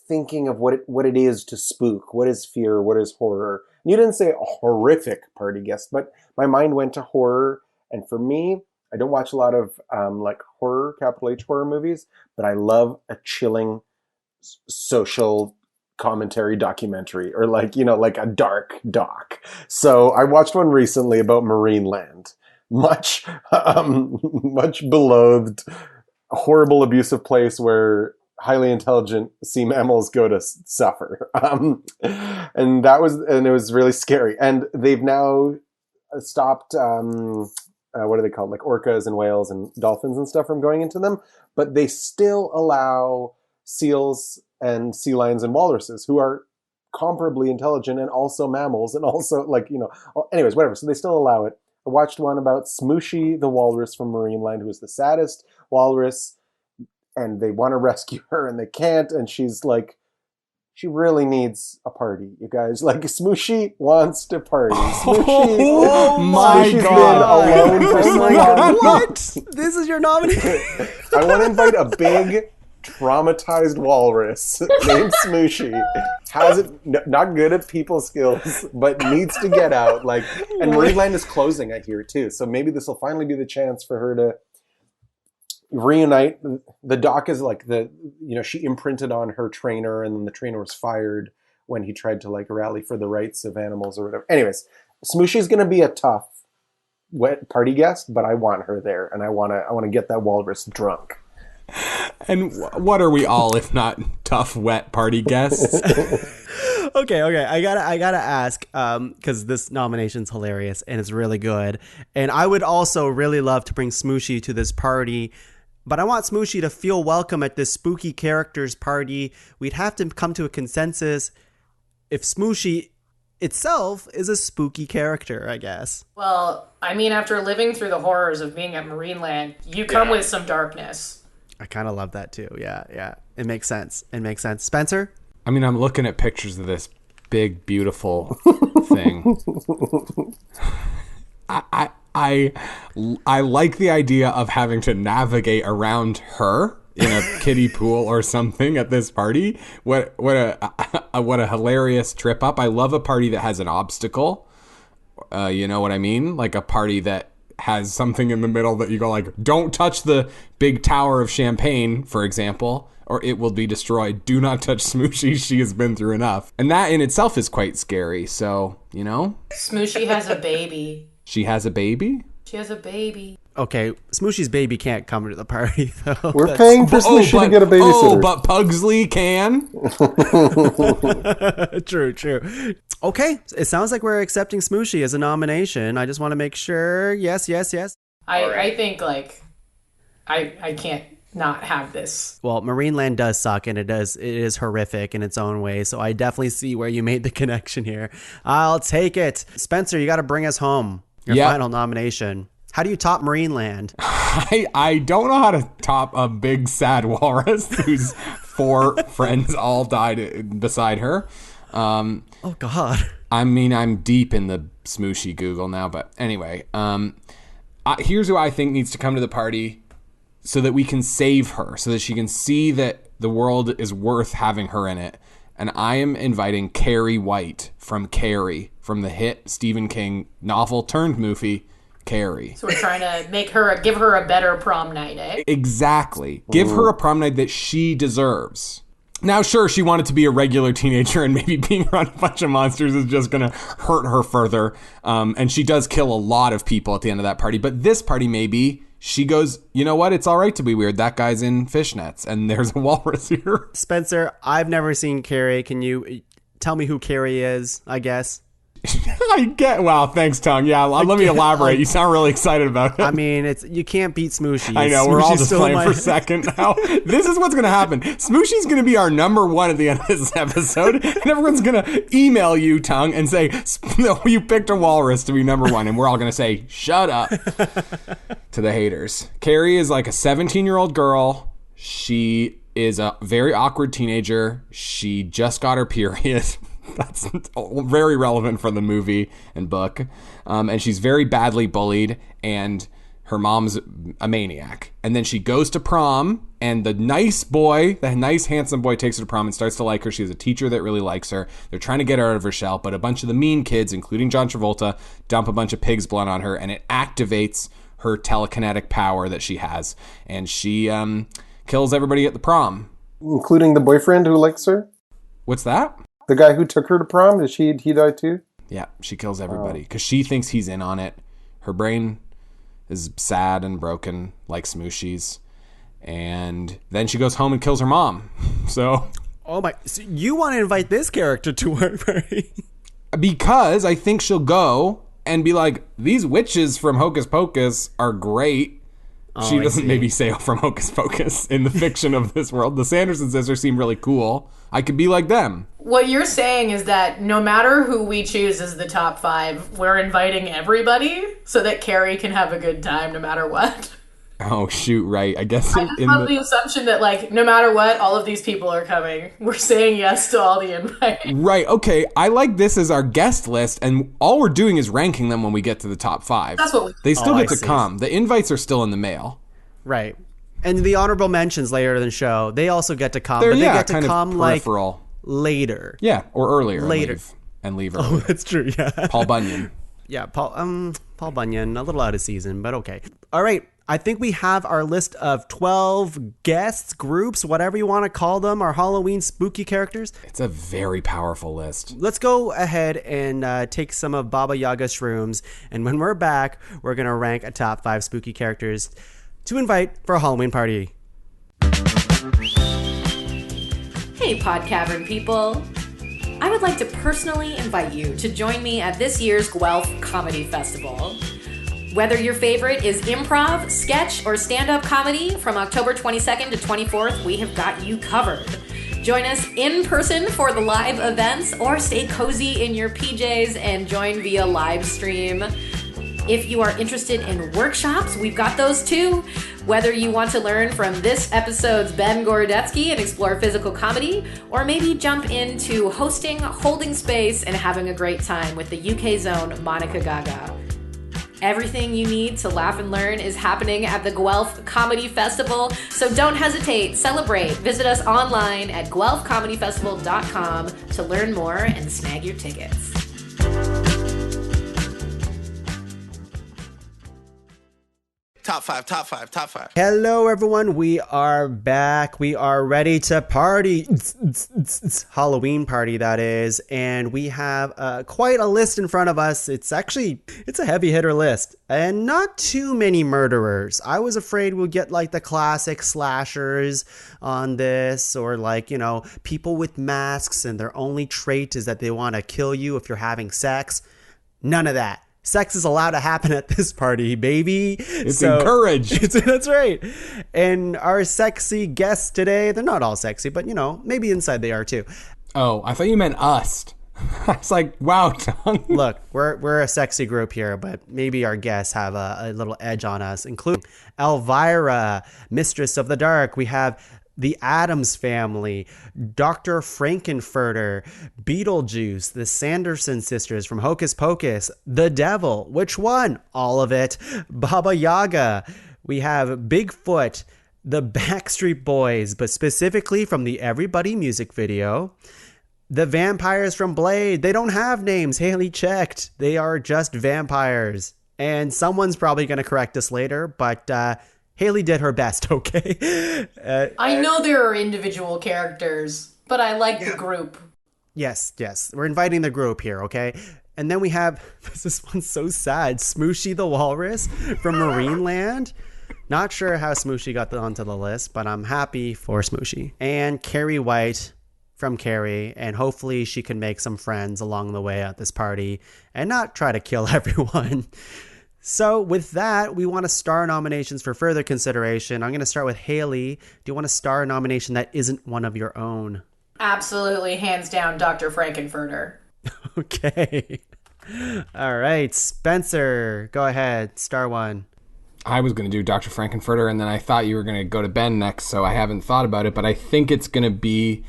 thinking of what it is to spook. What is fear? What is horror? And you didn't say a horrific party guest, but my mind went to horror. And for me, I don't watch a lot of like horror, capital H horror movies, but I love a chilling social commentary documentary, or like, you know, like a dark doc. So I watched one recently about Marineland, much beloved, horrible, abusive place where highly intelligent sea mammals go to suffer. And it was really scary. And they've now stopped, what are they called? Like orcas and whales and dolphins and stuff from going into them, but they still allow seals and sea lions and walruses, who are comparably intelligent and also mammals and also, like, you know, anyways, whatever. So they still allow it. I watched one about Smooshy the walrus from Marineland, who is the saddest walrus, and they want to rescue her and they can't, and she's like, she really needs a party, you guys. Like, Smooshy wants to party. Smooshy, Oh my Smooshy's God. been alone for so long. What? This is your nomination? I want to invite a big, traumatized walrus named Smooshy. Has it not good at people skills, but needs to get out. Like, and Marineland is closing, I hear, too. So maybe this will finally be the chance for her to reunite. The doc is like she imprinted on her trainer, and then the trainer was fired when he tried to like rally for the rights of animals or whatever. Anyways, Smooshy's going to be a tough, wet party guest, but I want her there, and I want to get that walrus drunk. And what are we all if not tough, wet party guests? Okay. I gotta ask, because this nomination's hilarious and it's really good, and I would also really love to bring Smooshy to this party, but I want Smooshy to feel welcome at this spooky characters party. We'd have to come to a consensus if Smooshy itself is a spooky character, I guess. Well, I mean, after living through the horrors of being at Marineland, you come with some darkness. I kind of love that too. Yeah. It makes sense. Spencer? I mean, I'm looking at pictures of this big, beautiful thing. I like the idea of having to navigate around her in a kiddie pool or something at this party. What a hilarious trip up. I love a party that has an obstacle. You know what I mean? Like a party that has something in the middle that you go like, don't touch the big tower of champagne, for example, or it will be destroyed. Do not touch Smooshy. She has been through enough. And that in itself is quite scary. So, you know. Smooshy has a baby. She has a baby? She has a baby. Okay, Smooshy's baby can't come to the party, though. We're paying for Smooshy to get a babysitter. Oh, but Pugsley can? True. Okay, it sounds like we're accepting Smooshy as a nomination. I just want to make sure. Yes. I think, like, I can't not have this. Well, Marineland does suck, and it is horrific in its own way, so I definitely see where you made the connection here. I'll take it. Spencer, you got to bring us home. Your final nomination. How do you top Marineland? I don't know how to top a big sad walrus whose 4 friends all died beside her. Oh, God. I mean, I'm deep in the Smooshy Google now, but anyway. Here's who I think needs to come to the party so that we can save her, so that she can see that the world is worth having her in it. And I am inviting Carrie White from Carrie, from the hit Stephen King novel turned movie, Carrie. So we're trying to give her a better prom night, eh? Exactly. Give her a prom night that she deserves. Now, sure, she wanted to be a regular teenager, and maybe being around a bunch of monsters is just going to hurt her further. And she does kill a lot of people at the end of that party. But this party, maybe, she goes, you know what? It's all right to be weird. That guy's in fishnets, and there's a walrus here. Spencer, I've never seen Carrie. Can you tell me who Carrie is, I guess? Wow, thanks, Tuong. Yeah, let me elaborate. You sound really excited about it. I mean, you can't beat Smooshy. I know, we're all just playing for second now. This is what's going to happen. Smooshy's going to be our number 1 at the end of this episode, and everyone's going to email you, Tuong, and say, no, you picked a walrus to be number 1, and we're all going to say, shut up to the haters. Carrie is like a 17-year-old girl. She is a very awkward teenager. She just got her period. That's very relevant for the movie and book. And she's very badly bullied, and her mom's a maniac. And then she goes to prom, and the nice handsome boy takes her to prom and starts to like her. She has a teacher that really likes her. They're trying to get her out of her shell, but a bunch of the mean kids, including John Travolta, dump a bunch of pig's blood on her, and it activates her telekinetic power that she has. And she kills everybody at the prom. Including the boyfriend who likes her? What's that? The guy who took her to prom, did he die too? Yeah, she kills everybody because she thinks he's in on it. Her brain is sad and broken like Smooshy's. And then she goes home and kills her mom. So... Oh my... So you want to invite this character to our party? Because I think she'll go and be like, these witches from Hocus Pocus are great. She doesn't maybe say from Hocus Pocus in the fiction of this world. The Sanderson sisters seem really cool. I could be like them. What you're saying is that no matter who we choose as the top 5, we're inviting everybody so that Carrie can have a good time no matter what. Oh, shoot, right. I guess I just love the assumption that, like, no matter what, all of these people are coming. We're saying yes to all the invites. Right, okay. I like this as our guest list, and all we're doing is ranking them when we get to the top 5. That's what They still get to come. The invites are still in the mail. Right. And the honorable mentions later in the show, they also get to come. But they get to come, like, later. Yeah, or earlier. Later. And leave early. Oh, that's true, yeah. Paul Bunyan. Yeah, Paul Bunyan, a little out of season, but okay. All right. I think we have our list of 12 guests, groups, whatever you want to call them, our Halloween spooky characters. It's a very powerful list. Let's go ahead and take some of Baba Yaga shrooms. And when we're back, we're going to rank a top 5 spooky characters to invite for a Halloween party. Hey, PodCavern people. I would like to personally invite you to join me at this year's Guelph Comedy Festival. Whether your favorite is improv, sketch, or stand-up comedy, from October 22nd to 24th, we have got you covered. Join us in person for the live events, or stay cozy in your PJs and join via live stream. If you are interested in workshops, we've got those too. Whether you want to learn from this episode's Ben Gorodetsky and explore physical comedy, or maybe jump into hosting, holding space, and having a great time with the UK's own Monica Gaga. Everything you need to laugh and learn is happening at the Guelph Comedy Festival, so don't hesitate, celebrate. Visit us online at guelphcomedyfestival.com to learn more and snag your tickets. Top five. Hello, everyone. We are back. We are ready to party. Halloween party, that is. And we have quite a list in front of us. It's a heavy hitter list. And not too many murderers. I was afraid we'll get like the classic slashers on this, or like, you know, people with masks and their only trait is that they want to kill you if you're having sex. None of that. Sex is allowed to happen at this party, baby. It's encouraged. That's right. And our sexy guests today, they're not all sexy, but, you know, maybe inside they are too. Oh, I thought you meant us. I was like, wow, Tongue. Look, we're a sexy group here, but maybe our guests have a little edge on us, including Elvira, Mistress of the Dark. We have the Addams Family, Dr. Frankenfurter, Beetlejuice, the Sanderson sisters from Hocus Pocus, the Devil. Which one? All of it. Baba Yaga. We have Bigfoot, the Backstreet Boys, but specifically from the Everybody music video. The vampires from Blade. They don't have names. Hayley checked. They are just vampires. And someone's probably going to correct us later, but Hayley did her best, okay? I know there are individual characters, but I like the group. Yes. We're inviting the group here, okay? And then we have, this one's so sad, Smooshy the Walrus from Marineland. Not sure how Smooshy got onto the list, but I'm happy for Smooshy. And Carrie White from Carrie, and hopefully she can make some friends along the way at this party and not try to kill everyone. So with that, we want to star nominations for further consideration. I'm going to start with Hayley. Do you want a star nomination that isn't one of your own? Absolutely, hands down, Dr. Frankenfurter. Okay. All right. Spencer, go ahead. Star one. I was going to do Dr. Frankenfurter, and then I thought you were going to go to Ben next, so I haven't thought about it, but I think it's going to be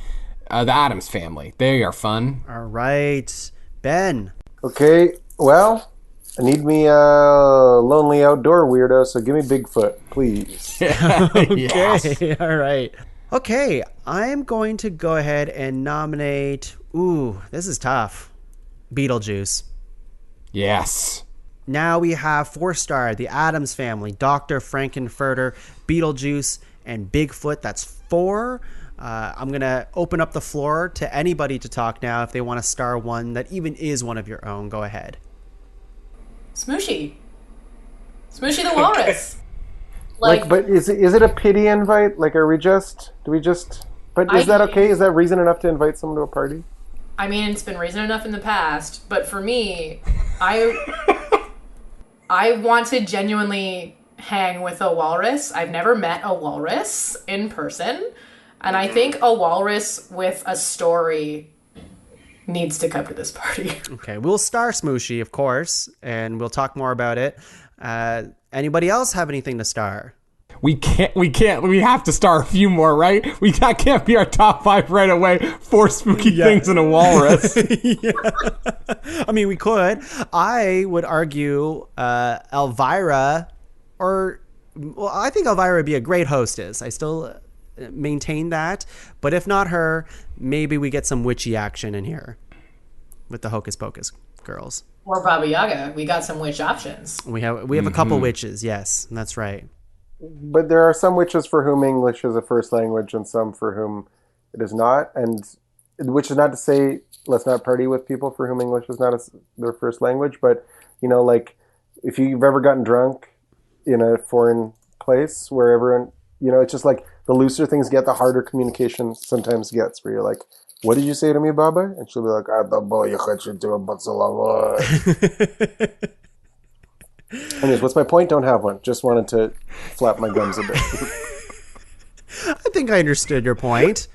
the Addams Family. They are fun. All right. Ben. Okay, well, I need me a lonely outdoor weirdo, so give me Bigfoot, please. Okay. All right. Okay, I'm going to go ahead and nominate... Ooh, this is tough. Beetlejuice. Yes. Now we have 4-star, the Addams Family, Dr. Frankenfurter, Beetlejuice, and Bigfoot. That's 4. I'm going to open up the floor to anybody to talk now if they want to star one that even is one of your own. Go ahead. Smooshy the Walrus. But is it a pity invite? Like, do we just... But is that okay? Is that reason enough to invite someone to a party? I mean, it's been reason enough in the past, but for me, I want to genuinely hang with a walrus. I've never met a walrus in person, and I think a walrus with a story needs to come to this party. Okay, we'll star Smooshy, of course, and we'll talk more about it. Anybody else have anything to star? We have to star a few more, right? That can't be our top 5 right away. 4 spooky things in a walrus. Yeah. I mean, we could. I would argue Elvira, I think Elvira would be a great hostess. I still maintain that. But if not her, maybe we get some witchy action in here with the Hocus Pocus girls. Or Baba Yaga. We got some witch options. We have a couple witches, yes. That's right. But there are some witches for whom English is a first language and some for whom it is not. And which is not to say let's not party with people for whom English is not their first language. But, you know, like if you've ever gotten drunk in a foreign place where everyone, you know, it's just like the looser things get, the harder communication sometimes gets, where you're like, what did you say to me, Baba? And she'll be like, Anyways, what's my point? Don't have one. Just wanted to flap my gums a bit. I think I understood your point.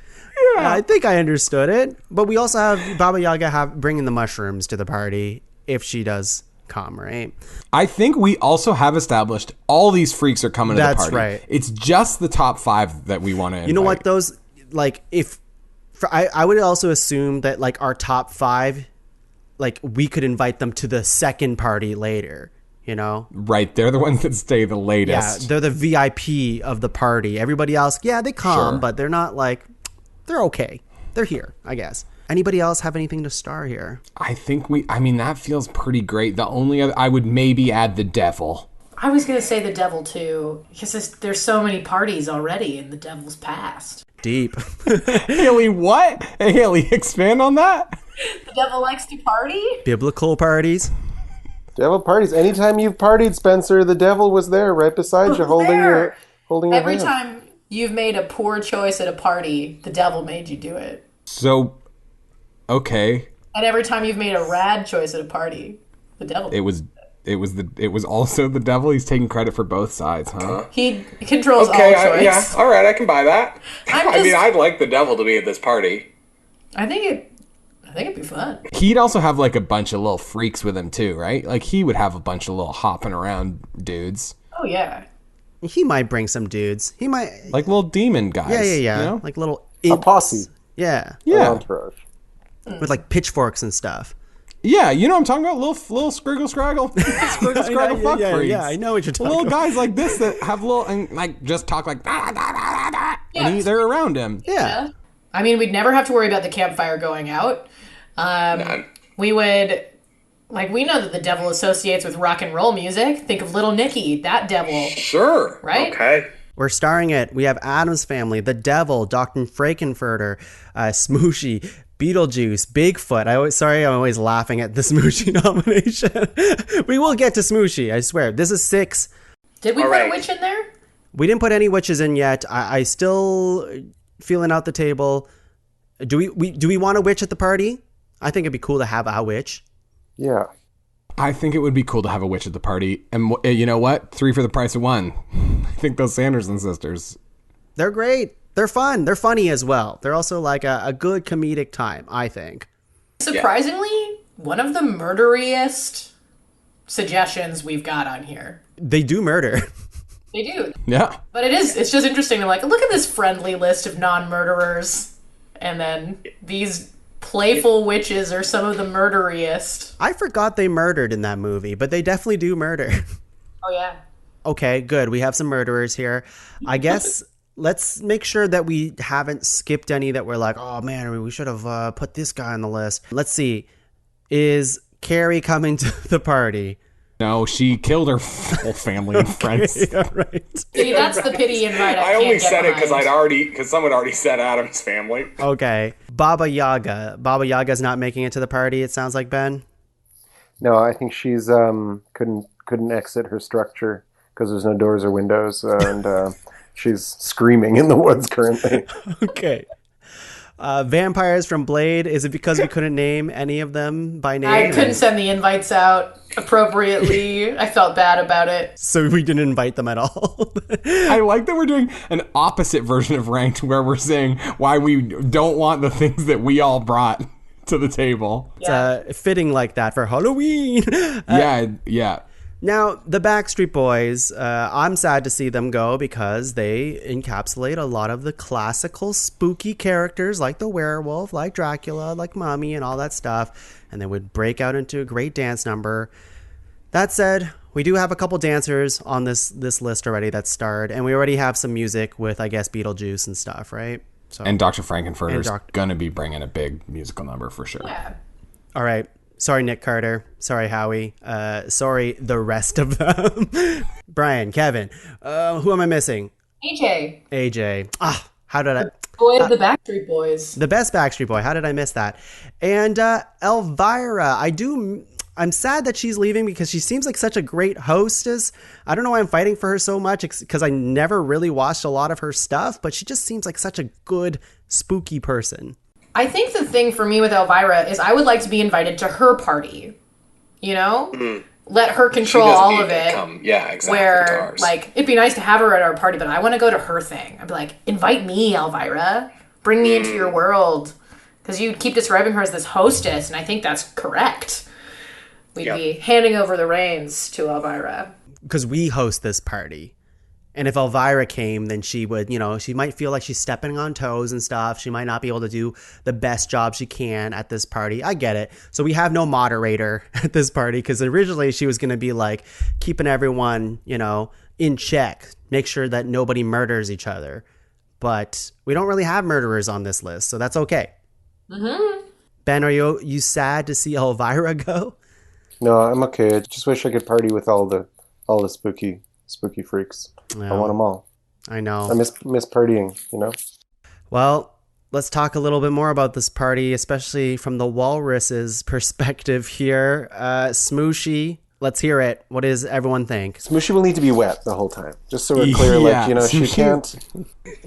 Yeah. I think I understood it. But we also have Baba Yaga bringing the mushrooms to the party if she does come, right? I think we also have established all these freaks are coming to the party. That's right. It's just the top 5 that we want to invite. You know what? Those, like, I would also assume that, like, our top 5, like, we could invite them to the second party later. You know? Right. They're the ones that stay the latest. Yeah, they're the VIP of the party. Everybody else, yeah, they come, but they're not like, they're okay. They're here, I guess. Anybody else have anything to star here? I think that feels pretty great. The only other, I would maybe add the Devil. I was going to say the devil too, because there's so many parties already in the devil's past. Deep. Hayley, what? Hey, Hayley, expand on that. The devil likes to party? Biblical parties. Devil parties. Anytime you've partied, Spencer, the devil was there right beside you, holding your Every hand. time you've made a poor choice at a party, the devil made you do it. So, okay. And every time you've made a rad choice at a party, the devil. It was also the devil. He's taking credit for both sides, huh? He controls all Okay, choice. yeah, all right, I can buy that. I mean, I'd like the devil to be at this party. I think it'd be fun. He'd also have like a bunch of little freaks with him too, right? Like he would have a bunch of little hopping around dudes, Oh yeah. He might bring some dudes. He might. like little demon guys. Yeah. You know? Like little A imps. posse. Yeah. Yeah, Entourage. With like pitchforks and stuff. yeah. You know what I'm talking about? Little scriggle scraggle, scriggle scraggle fuck freaks. Yeah, I know what you're talking Little about. guys like this that have little and like just talk like da, da, da, da, da, and they're around him. Yeah. I mean, we'd never have to worry about the campfire going out. We would, like, we know that the devil associates with rock and roll music. Think of Little Nicky, that devil. Sure. Right? Okay. We're starring it. We have Addams Family, The Devil, Dr. Frankenfurter, Smooshy, Beetlejuice, Bigfoot. I'm always laughing at the Smooshy nomination. We will get to Smooshy, I swear. This is 6. Did we All put a right. witch in there? We didn't put any witches in yet. I still feeling out the table. Do we want a witch at the party? I think it'd be cool to have a witch. Yeah. I think it would be cool to have a witch at the party. And you know what? 3 for the price of 1. I think those Sanderson sisters. They're great. They're fun. They're funny as well. They're also like a good comedic time, I think. Surprisingly, one of the murderiest suggestions we've got on here. They do murder. They do. Yeah. But it's just interesting to like, look at this friendly list of non-murderers. And then these playful witches are some of the murderiest. I forgot they murdered in that movie, but they definitely do murder. Oh, yeah. Okay, good. We have some murderers here. I guess let's make sure that we haven't skipped any that we're like, oh man, we should have put this guy on the list. Let's see. Is Carrie coming to the party? No, she killed her whole family and friends. Yeah, right. See, that's the pity invite I only said it behind. because someone already said Adam's Family. Okay. Baba Yaga. Baba Yaga's not making it to the party, it sounds like, Ben. No, I think she's couldn't exit her structure because there's no doors or windows, and she's screaming in the woods currently. Okay. Vampires from Blade. Is it because we couldn't name any of them by name? I couldn't send the invites out appropriately. I felt bad about it. So we didn't invite them at all. I like that we're doing an opposite version of Ranked where we're saying why we don't want the things that we all brought to the table. It's fitting like that for Halloween. Yeah. Now, the Backstreet Boys, I'm sad to see them go because they encapsulate a lot of the classical spooky characters like the werewolf, like Dracula, like Mummy, and all that stuff. And they would break out into a great dance number. That said, we do have a couple dancers on this list already that starred. And we already have some music with, I guess, Beetlejuice and stuff, right? So, And Dr. Frankenfurter's And gonna be bringing a big musical number for sure. Yeah. all right. Sorry, Nick Carter. Sorry, Howie. Sorry, the rest of them. Brian, Kevin. Who am I missing? AJ. How did I... Boy of the Backstreet Boys. The best Backstreet Boy. How did I miss that? And Elvira. I'm sad that she's leaving because she seems like such a great hostess. I don't know why I'm fighting for her so much because I never really watched a lot of her stuff, but she just seems like such a good, spooky person. I think the thing for me with Elvira is I would like to be invited to her party. You know? Let her control all of it. Yeah, exactly. to Where, ours. like, it'd be nice to have her at our party, but I want to go to her thing. I'd be like, invite me, Elvira. Bring me into your world. Because you keep describing her as this hostess, and I think that's correct. We'd be handing over the reins to Elvira. Because we host this party. And if Elvira came, then she would, she might feel like she's stepping on toes and stuff. She might not be able to do the best job she can at this party. I get it. So we have no moderator at this party because originally she was going to be like keeping everyone, in check. Make sure that nobody murders each other. But we don't really have murderers on this list, so that's okay. Mm-hmm. Ben, are you sad to see Elvira go? No, I'm okay. I just wish I could party with all the all the spooky freaks. Yeah. I want them all. I know. I miss partying, you know? Well, let's talk a little bit more about this party, especially from the walrus's perspective here. Smooshy, let's hear it. What does everyone think? Smooshy will need to be wet the whole time. Just so we're clear, Yeah, like, you know, she Smooshy- can't...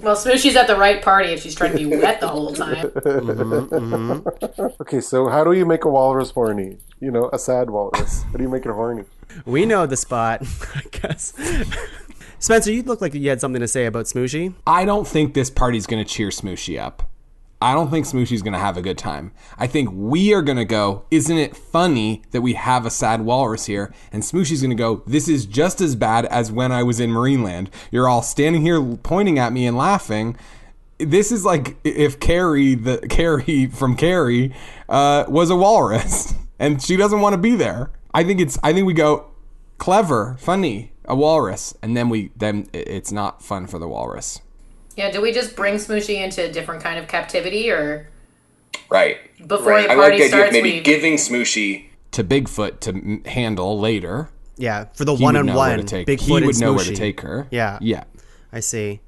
Well, Smooshy's at the right party if she's trying to be wet the whole time. Okay, so how do you make a walrus horny? You know, a sad walrus. How do you make it horny? We know the spot, I guess. Spencer, you look like you had something to say about Smooshy. I don't think this party's going to cheer Smooshy up. I don't think Smooshy's going to have a good time. I think we are going to go, isn't it funny that we have a sad walrus here? And Smooshy's going to go, this is just as bad as when I was in Marineland. You're all standing here pointing at me and laughing. This is like if Carrie from Carrie was a walrus and she doesn't want to be there. I think we go clever, funny, a walrus, and then it's not fun for the walrus. Yeah, do we just bring Smooshy into a different kind of captivity, or Right. before right. the I like party the idea starts, of maybe we giving Smooshy. To Bigfoot to handle later. Yeah, for the He would know one-on-one. where to take- Bigfoot He would and know where to Smooshy. take her. Yeah. Yeah. I see.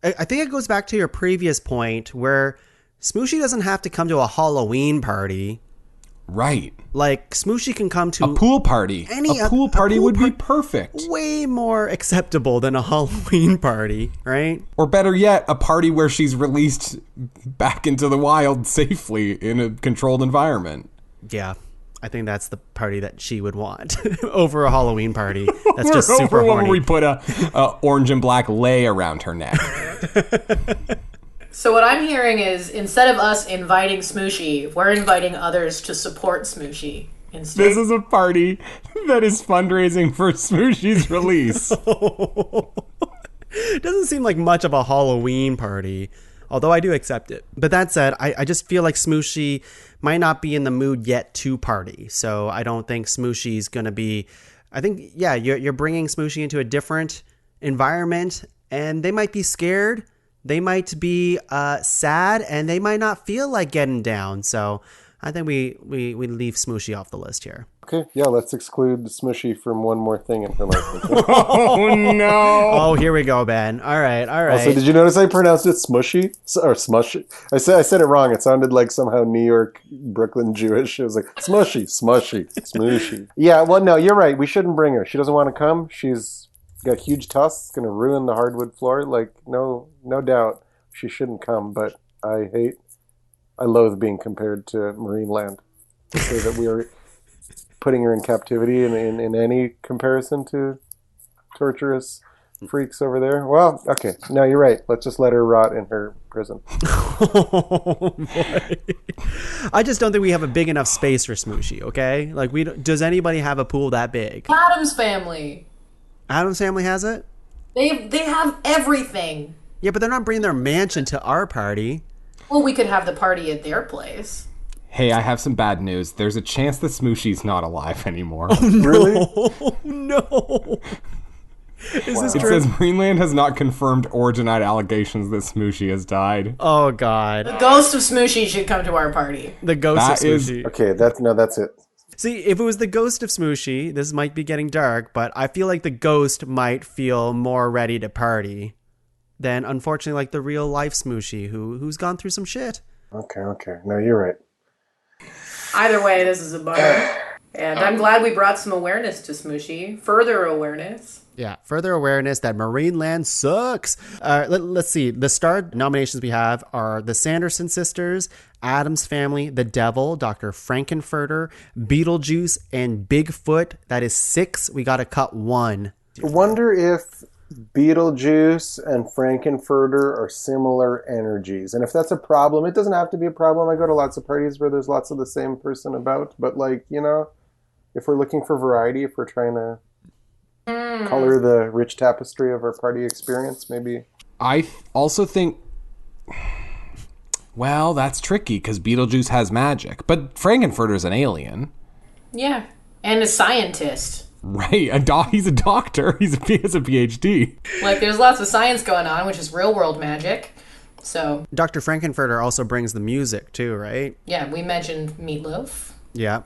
I think it goes back to your previous point where Smooshy doesn't have to come to a Halloween party. Right. Like, Smooshy can come to A pool party. A pool party would be perfect. way more acceptable than a Halloween party, right? Or better yet, a party where she's released back into the wild safely in a controlled environment. Yeah. I think that's the party that she would want over a Halloween party. That's just Or super over when horny. we put a orange and black lei around her neck. So what I'm hearing is, instead of us inviting Smooshy, we're inviting others to support Smooshy instead. This is a party that is fundraising for Smooshy's release. It doesn't seem like much of a Halloween party, although I do accept it. But that said, I just feel like Smooshy might not be in the mood yet to party. So I don't think Smooshy's going to be... I think, yeah, you're bringing Smooshy into a different environment, and they might be scared. They might be sad, and they might not feel like getting down. So I think we leave Smooshy off the list here. Okay, yeah, let's exclude Smooshy from one more thing in her life. Okay? Oh, no. Oh, here we go, Ben. All right. Also, did you notice I pronounced it Smushy? Or Smushy? I said it wrong. It sounded like somehow New York, Brooklyn Jewish. It was like Smushy, Smooshy. Yeah, well, no, you're right. We shouldn't bring her. She doesn't want to come. She's got huge tusks, going to ruin the hardwood floor. Like, no doubt she shouldn't come. But I loathe being compared to Marineland. To say that we are putting her in captivity in any comparison to torturous freaks over there. Well, okay. No, you're right. Let's just let her rot in her prison. Oh, boy. I just don't think we have a big enough space for Smooshy, okay? Like, does anybody have a pool that big? Adam's family. Adam's family has it? They have everything. Yeah, but they're not bringing their mansion to our party. Well, we could have the party at their place. Hey, I have some bad news. There's a chance that Smooshy's not alive anymore. Really? Oh, no. Is this It true? says Greenland has not confirmed or denied allegations that Smooshy has died. Oh, God. The ghost of Smooshy should come to our party. The ghost That of is- Smooshy. Okay, that's it. See, if it was the ghost of Smooshy, this might be getting dark, but I feel like the ghost might feel more ready to party than, unfortunately, like the real life Smooshy who's gone through some shit. Okay. No, you're right. Either way, this is a bummer. And I'm glad we brought some awareness to Smooshy. Further awareness. Yeah, further awareness that Marineland sucks. Let's see. The star nominations we have are The Sanderson Sisters, Addams Family, The Devil, Dr. Frankenfurter, Beetlejuice, and Bigfoot. That is 6. We got to cut 1. I wonder if Beetlejuice and Frankenfurter are similar energies. And if that's a problem, it doesn't have to be a problem. I go to lots of parties where there's lots of the same person about. But, like, you know, if we're looking for variety, if we're trying to color the rich tapestry of our party experience, maybe. I also think... Well, that's tricky because Beetlejuice has magic. But Frankenfurter's an alien. Yeah. And a scientist. Right. He's a doctor. He has a PhD. Like, there's lots of science going on, which is real world magic. So, Dr. Frankenfurter also brings the music too, right? yeah, we mentioned Meatloaf. Yeah.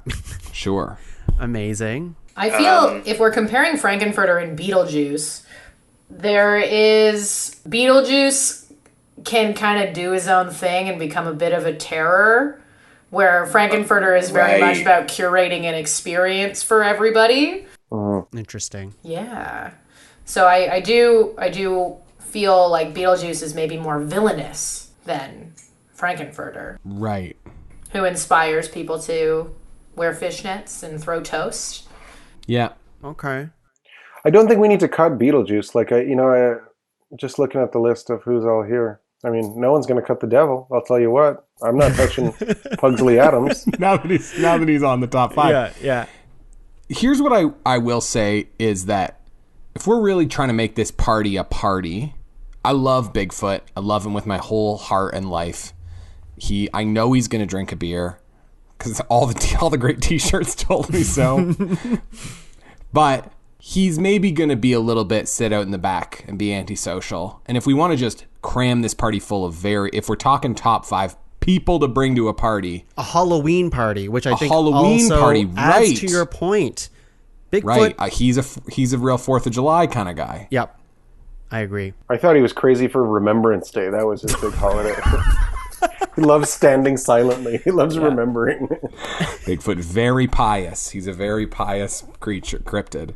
Sure. Amazing. I feel if we're comparing Frankenfurter and Beetlejuice, Beetlejuice can kind of do his own thing and become a bit of a terror, where Frankenfurter is very much about curating an experience for everybody. Interesting. Yeah. So I do feel like Beetlejuice is maybe more villainous than Frankenfurter. Right. Who inspires people to wear fishnets and throw toast. Yeah. Okay. I don't think we need to cut Beetlejuice. Like, I just looking at the list of who's all here. I mean, no one's going to cut the devil. I'll tell you what. I'm not touching Pugsley Adams. now that he's on the top 5. Yeah. Here's what I will say is that if we're really trying to make this party a party, I love Bigfoot. I love him with my whole heart and life. I know he's going to drink a beer because all the great T-shirts told me so. But he's maybe going to be a little bit sit out in the back and be antisocial. And if we want to just cram this party full of if we're talking top 5 people to bring to a party, a Halloween party, which I think Halloween also party, adds right. to your point. Bigfoot, right? He's a real 4th of July kind of guy. Yep, I agree. I thought he was crazy for Remembrance Day. That was his big holiday. He loves standing silently. He loves remembering. Bigfoot, very pious. He's a very pious creature, cryptid.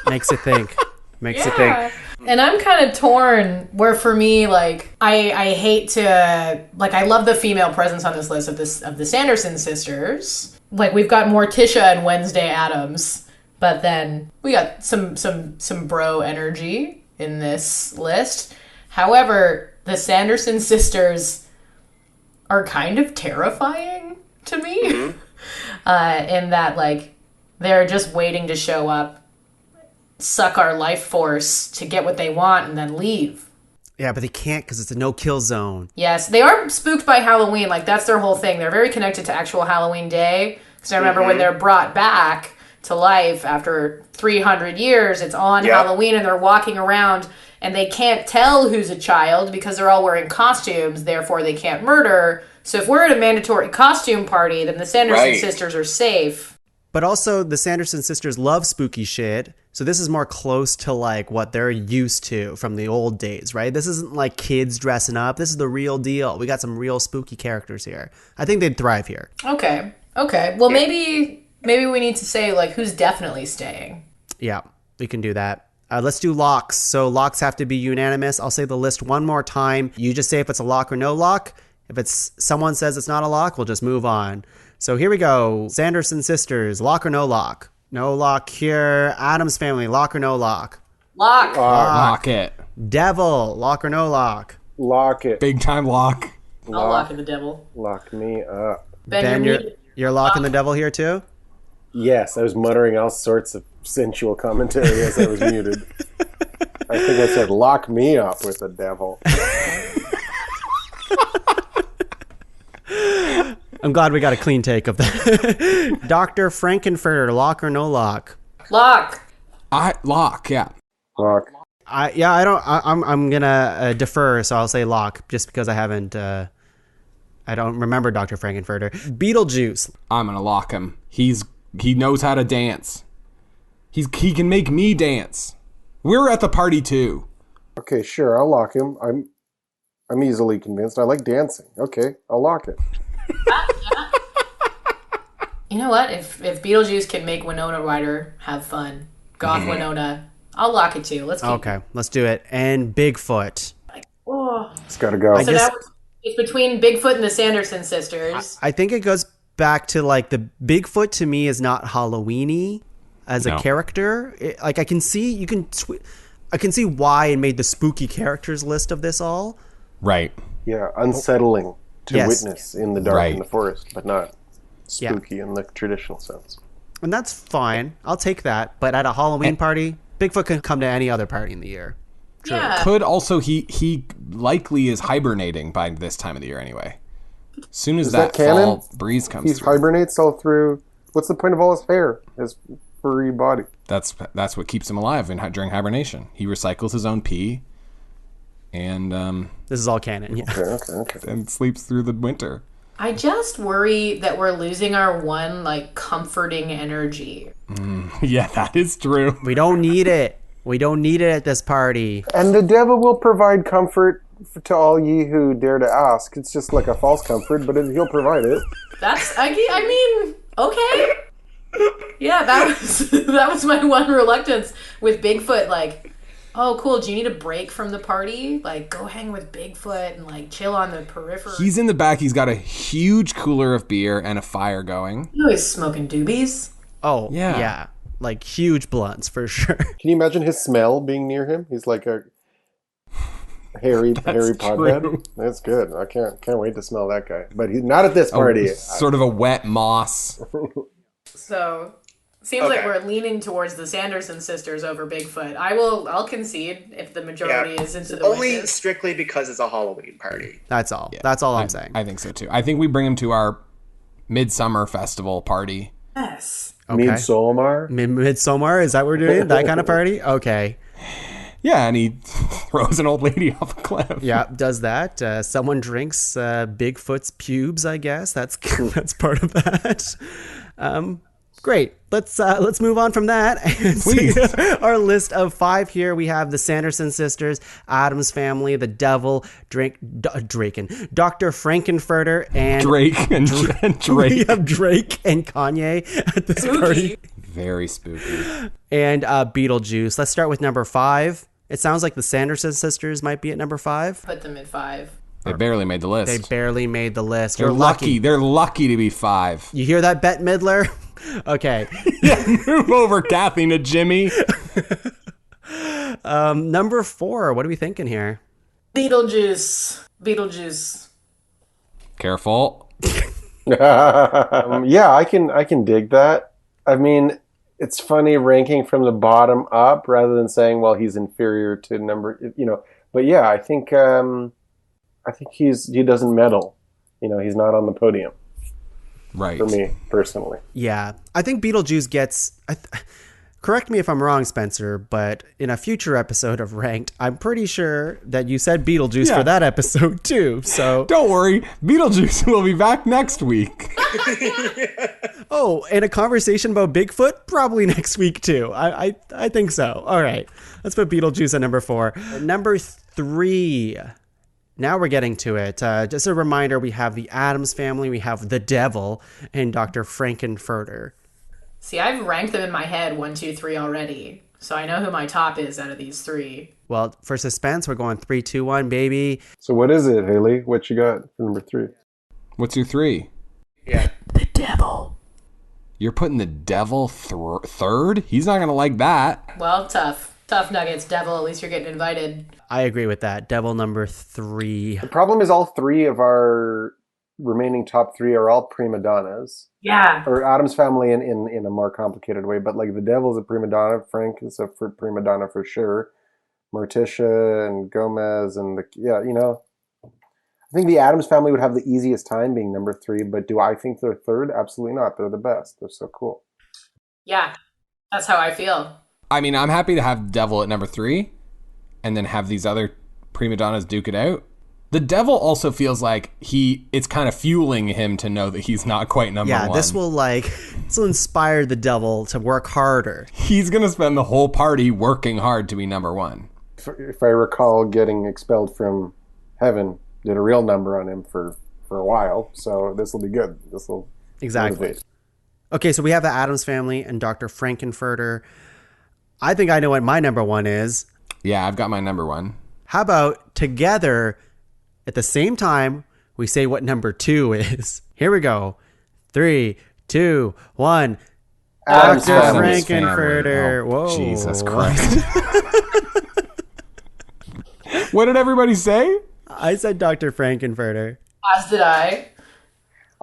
Makes it think. Makes it think. And I'm kind of torn where for me, like, I hate to, like, I love the female presence on this list of the Sanderson sisters. Like, we've got Morticia and Wednesday Addams, but then we got some bro energy in this list. However, the Sanderson sisters are kind of terrifying to me in that, like, they're just waiting to show up, suck our life force to get what they want, and then leave. Yeah, but they can't because it's a no-kill zone. Yes, they are spooked by Halloween. Like, that's their whole thing. They're very connected to actual Halloween Day. Because I remember when they're brought back to life after 300 years, it's on Halloween, and they're walking around, and they can't tell who's a child because they're all wearing costumes, therefore they can't murder. So if we're at a mandatory costume party, then the Sanderson sisters are safe. But also, the Sanderson sisters love spooky shit, so this is more close to, like, what they're used to from the old days, right? This isn't like kids dressing up. This is the real deal. We got some real spooky characters here. I think they'd thrive here. Okay. Well, maybe we need to say, like, who's definitely staying. Yeah, we can do that. Let's do locks. So locks have to be unanimous. I'll say the list one more time. You just say if it's a lock or no lock. If someone says it's not a lock, we'll just move on. So here we go. Sanderson sisters, lock or no lock? No lock here. Addams family, lock or no lock? Lock. Lock it. Devil, lock or no lock? Lock it. Big time lock. I'll lock in the devil. Lock me up. Ben, you're locking the devil here too? Yes, I was muttering all sorts of sensual commentary as I was muted. I think I said, lock me up with the devil. I'm glad we got a clean take of that. Dr. Frankenfurter, lock or no lock? Lock. Lock, yeah. Lock. I'm gonna defer, so I'll say lock, just because I don't remember Dr. Frankenfurter. Beetlejuice. I'm gonna lock him. He knows how to dance. He can make me dance. We're at the party too. Okay, sure, I'll lock him. I'm easily convinced. I like dancing. Okay, I'll lock it. You know what? If Beetlejuice can make Winona Ryder have fun, Goth Winona, I'll lock it too. Let's keep Okay, let's do it. And Bigfoot. It's gotta go. It's between Bigfoot and the Sanderson sisters. I think it goes back to, like, the Bigfoot to me is not Halloween-y as a character. I can see why it made the spooky characters list of this all. Right. Yeah, unsettling to witness in the dark in the forest, but not spooky in the traditional sense. And that's fine. I'll take that. But at a Halloween party, Bigfoot can come to any other party in the year. True. Yeah. Could also, he likely is hibernating by this time of the year anyway. As soon as that fall breeze comes He hibernates all through. What's the point of all his hair? His furry body. That's what keeps him alive during hibernation. He recycles his own pee. And this is all canon, yeah. Okay. And sleeps through the winter. I just worry that we're losing our one, like, comforting energy. Yeah, that is true. We don't need it. We don't need it at this party. And the devil will provide comfort to all ye who dare to ask. It's just like a false comfort, but he'll provide it. I mean, okay. Yeah, that was my one reluctance with Bigfoot. Like, oh, cool. Do you need a break from the party? Like, go hang with Bigfoot and, like, chill on the periphery. He's in the back. He's got a huge cooler of beer and a fire going. You know he's smoking doobies. Oh, yeah. Like, huge blunts, for sure. Can you imagine his smell being near him? He's like a hairy podhead. That's good. I can't wait to smell that guy. But he's not at this party. Sort of a wet moss. So, seems like we're leaning towards the Sanderson sisters over Bigfoot. I'll concede if the majority is into the only witches. strictly because it's a Halloween party. That's all. Yeah, That's all I'm saying. I think so, too. I think we bring him to our Midsummer Festival party. Yes. Okay. Midsommar? Midsommar? Is that what we're doing? That kind of party? Okay. Yeah, and he throws an old lady off a cliff. Yeah, does that. Someone drinks Bigfoot's pubes, I guess. That's part of that. Great. Let's move on from that. Please. Our list of 5 here. We have the Sanderson sisters, Addams family, the devil, Draken, Dr. Frankenfurter, and Drake and Drake. We have Drake and Kanye at this party. Very spooky. And Beetlejuice. Let's start with number 5. It sounds like the Sanderson sisters might be at number 5. Put them at 5. They barely made the list. They barely made the list. They're You're lucky. They're lucky to be 5. You hear that, Bette Midler? Okay. Yeah, move over, Kathy, to Jimmy. Number 4. What are we thinking here? Beetlejuice. Careful. Yeah, I can dig that. I mean, it's funny ranking from the bottom up rather than saying, well, he's inferior to number, But yeah, I think he doesn't medal. He's not on the podium. Right. For me, personally. Yeah. I think Beetlejuice gets... correct me if I'm wrong, Spencer, but in a future episode of Ranked, I'm pretty sure that you said Beetlejuice for that episode too, so... Don't worry, Beetlejuice will be back next week. Oh, and a conversation about Bigfoot? Probably next week too. I think so. All right. Let's put Beetlejuice at number 4. Number 3... Now we're getting to it. Just a reminder, we have the Addams family, we have the devil, and Dr. Frankenfurter. See, I've ranked them in my head 1, 2, 3 already. So I know who my top is out of these 3. Well, for suspense, we're going 3, 2, 1, baby. So what is it, Hayley? What you got for number 3? What's your 3? Yeah. The devil. You're putting the devil third? He's not going to like that. Well, tough. Tough nuggets, devil. At least you're getting invited. I agree with that. Devil number 3. The problem is all 3 of our remaining top 3 are all prima donnas. Yeah. Or Addams family in a more complicated way, but like the devil's a prima donna, Frank is a prima donna for sure. Morticia and Gomez and I think the Addams family would have the easiest time being number 3, but do I think they're third? Absolutely not. They're the best. They're so cool. Yeah. That's how I feel. I mean, I'm happy to have Devil at number 3 and then have these other prima donnas duke it out. The devil also feels like it's kind of fueling him to know that he's not quite number 1. Yeah, this will inspire the devil to work harder. He's going to spend the whole party working hard to be number 1. If I recall, getting expelled from heaven did a real number on him for a while, so this will be good. This will motivate. Okay, so we have the Addams family and Dr. Frankenfurter. I think I know what my number 1 is. Yeah, I've got my number 1. How about together at the same time we say what number 2 is? Here we go. 3, 2, 1. Addams Dr. family. Frankenfurter. Oh, Whoa. Jesus Christ. What did everybody say? I said Dr. Frankenfurter. As did I.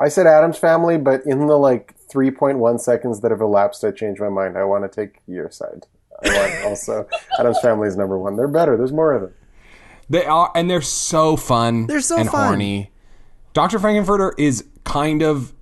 I said Addams family, but in the 3.1 seconds that have elapsed, I changed my mind. I want to take your side. I want also Addams family is number 1. They're better. There's more of them. They are, and they're so fun. They're so and fun. horny. Dr. Frankenfurter is kind of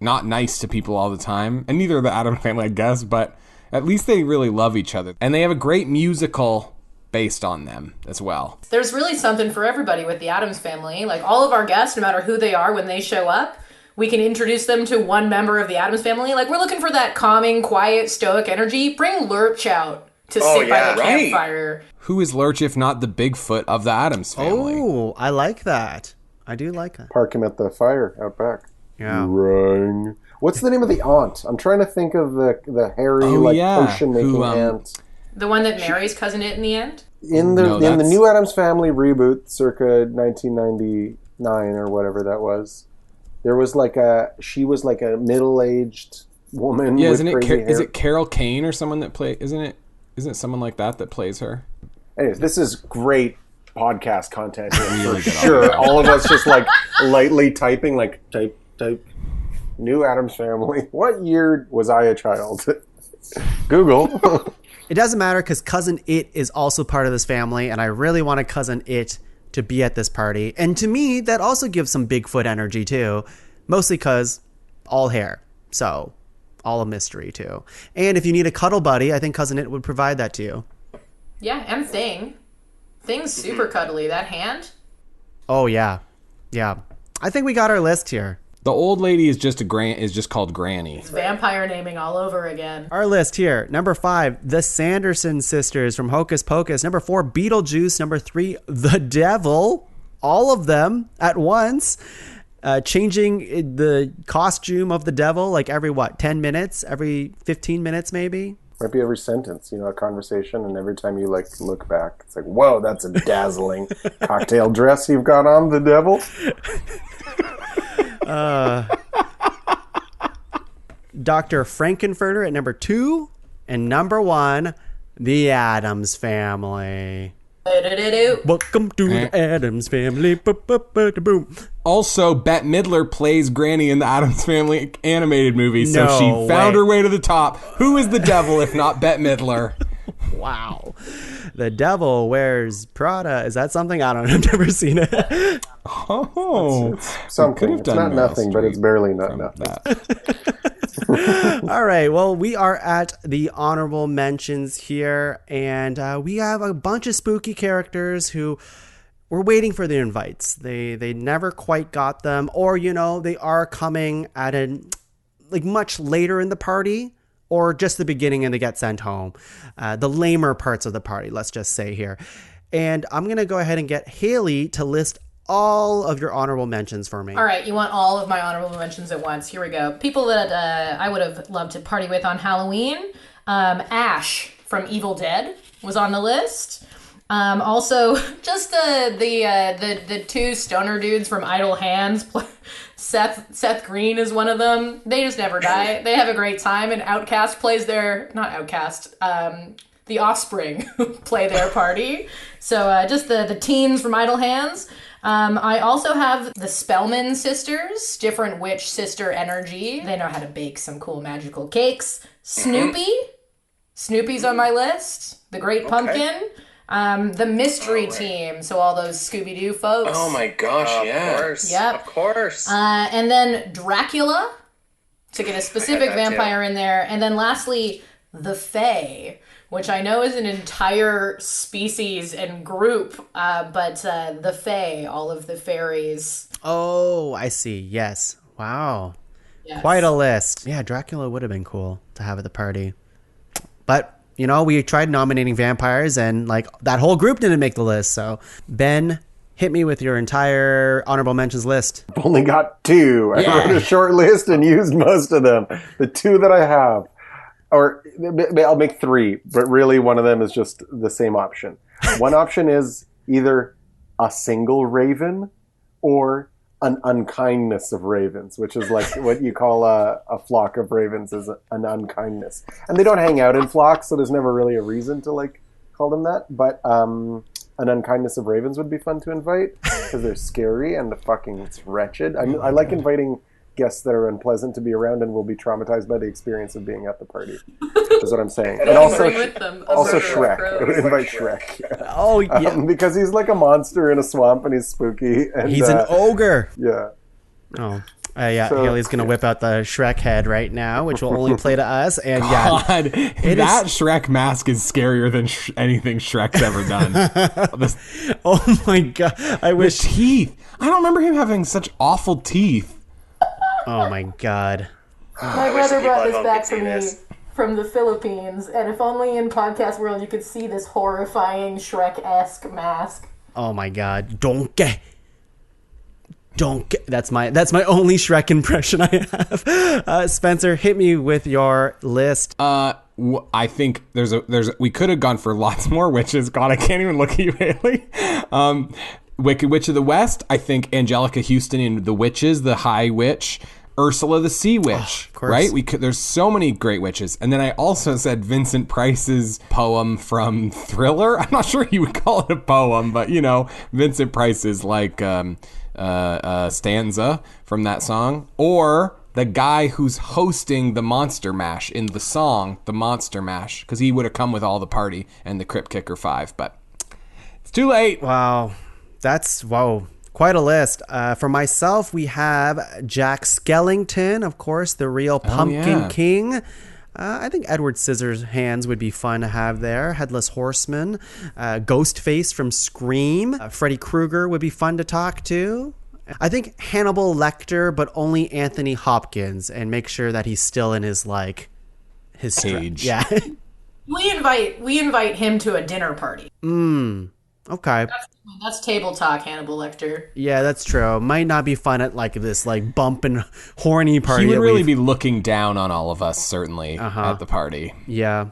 not nice to people all the time, and neither are the Addams family, I guess, but at least they really love each other. And they have a great musical based on them as well. There's really something for everybody with the Addams Family. Like, all of our guests, no matter who they are, when they show up, we can introduce them to one member of the Addams Family. Like, we're looking for that calming, quiet, stoic energy. Bring Lurch out to sit by the campfire. Who is Lurch if not the Bigfoot of the Addams Family? Oh, I like that. I do like that. Park him at the fire out back. Yeah. Rang. What's the name of the aunt? I'm trying to think of the hairy, potion-making aunt. The one that marries Cousin It in the end? In the new Addams Family reboot, circa 1999 or whatever that was, there was she was like a middle-aged woman. Yeah, with crazy hair. Is it Carol Kane or someone that plays? Isn't it someone like that plays her? Anyways, this is great podcast content here, for sure. All of us just like lightly typing, like type. New Addams Family. What year was I a child? Google. It doesn't matter because Cousin It is also part of this family, and I really wanted Cousin It to be at this party. And to me, that also gives some Bigfoot energy too, mostly because all hair. So all a mystery too. And if you need a cuddle buddy, I think Cousin It would provide that to you. Yeah, and Thing. Thing's super cuddly. That hand? Oh, yeah. Yeah. I think we got our list here. The old lady is just called Granny. It's vampire naming all over again. Our list here. Number 5, the Sanderson sisters from Hocus Pocus. Number 4, Beetlejuice. Number 3, the Devil. All of them at once. Changing the costume of the devil like every 10 minutes? Every 15 minutes maybe? Might be every sentence, a conversation, and every time you look back, it's like, whoa, that's a dazzling cocktail dress you've got on, the devil. Dr. Frankenfurter at number 2, and number 1, the Addams Family. Welcome to the Addams Family. Boom. Also, Bette Midler plays Granny in the Addams Family animated movie, so she found her way to the top. Who is the devil if not Bette Midler? Wow. The Devil Wears Prada. Is that something? I don't know. I've never seen it. Oh. It's something. It's not nothing, but it's barely not nothing. All right. Well, we are at the honorable mentions here, and we have a bunch of spooky characters who were waiting for their invites. They never quite got them, or, they are coming at much later in the party, or just the beginning and they get sent home. The lamer parts of the party, let's just say here. And I'm going to go ahead and get Hayley to list all of your honorable mentions for me. All right, you want all of my honorable mentions at once. Here we go. People that I would have loved to party with on Halloween. Ash from Evil Dead was on the list. Also, just the two stoner dudes from Idle Hands. Seth Green is one of them. They just never die. They have a great time, and Outcast plays The Offspring play their party. So just the teens from Idle Hands. I also have the Spellman sisters, different witch sister energy. They know how to bake some cool magical cakes. Snoopy's on my list. The Great Pumpkin. The Mystery Team, so all those Scooby-Doo folks. Oh my gosh, yeah. Of course. Yep. Of course. And then Dracula, to get a specific vampire in there. And then lastly, the Fae, which I know is an entire species and group, but the Fae, all of the fairies. Oh, I see. Yes. Wow. Yes. Quite a list. Yeah, Dracula would have been cool to have at the party. But, we tried nominating vampires and that whole group didn't make the list. So, Ben, hit me with your entire honorable mentions list. I've only got 2. I wrote a short list and used most of them. The 2 that I have. Or I'll make 3, but really one of them is just the same option. One option is either a single raven or an unkindness of ravens, which is like what you call a flock of ravens is an unkindness. And they don't hang out in flocks, so there's never really a reason to call them that. But an unkindness of ravens would be fun to invite because they're scary and it's wretched. I like inviting guests that are unpleasant to be around and will be traumatized by the experience of being at the party. Is what I'm saying. And also Shrek. I would invite Shrek. Oh, yeah. Because he's like a monster in a swamp and he's spooky. And, he's an ogre. Yeah. Oh. Yeah, So- Hayley's gonna whip out the Shrek head right now, which will only play to us. And God, yeah, that Shrek mask is scarier than anything Shrek's ever done. oh my god, I The wish. teeth. I don't remember him having such awful teeth. Oh my god. My wish brother the people brought at this home back could for see me this. from the Philippines, and if only in podcast world you could see this horrifying Shrek-esque mask. Oh my god. Donkey. That's my only Shrek impression I have. Spencer, hit me with your list. I think we could have gone for lots more witches. God, I can't even look at you, Hayley. Wicked Witch of the West. I think Angelica Houston in The Witches, the High Witch. Ursula the Sea Witch, of course. right? There's so many great witches. And then I also said Vincent Price's poem from Thriller. I'm not sure you would call it a poem, but Vincent Price's like stanza from that song, or the guy who's hosting the Monster Mash in the song The Monster Mash, because he would have come with all the party and the Crypt Kicker 5, but it's too late. Wow. That's quite a list. For myself, we have Jack Skellington, of course, the real Pumpkin King. I think Edward Scissorhands would be fun to have there. Headless Horseman. Ghostface from Scream. Freddy Krueger would be fun to talk to. I think Hannibal Lecter, but only Anthony Hopkins, and make sure that he's still in his Cage. Yeah. We invite him to a dinner party. Okay. That's table talk, Hannibal Lecter. Yeah, that's true. Might not be fun at this bump and horny party. He would that really we've- be looking down on all of us, certainly, at the party. Yeah.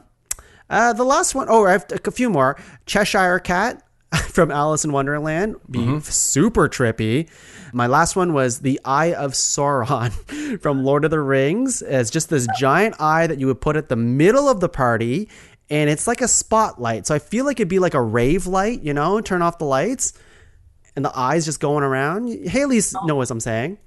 The last one, I have a few more. Cheshire Cat from Alice in Wonderland. Be super trippy. My last one was the Eye of Sauron from Lord of the Rings. It's just this giant eye that you would put at the middle of the party, and it's like a spotlight. So I feel like it'd be like a rave light, turn off the lights, and the eye's just going around. Haley's know what I'm saying.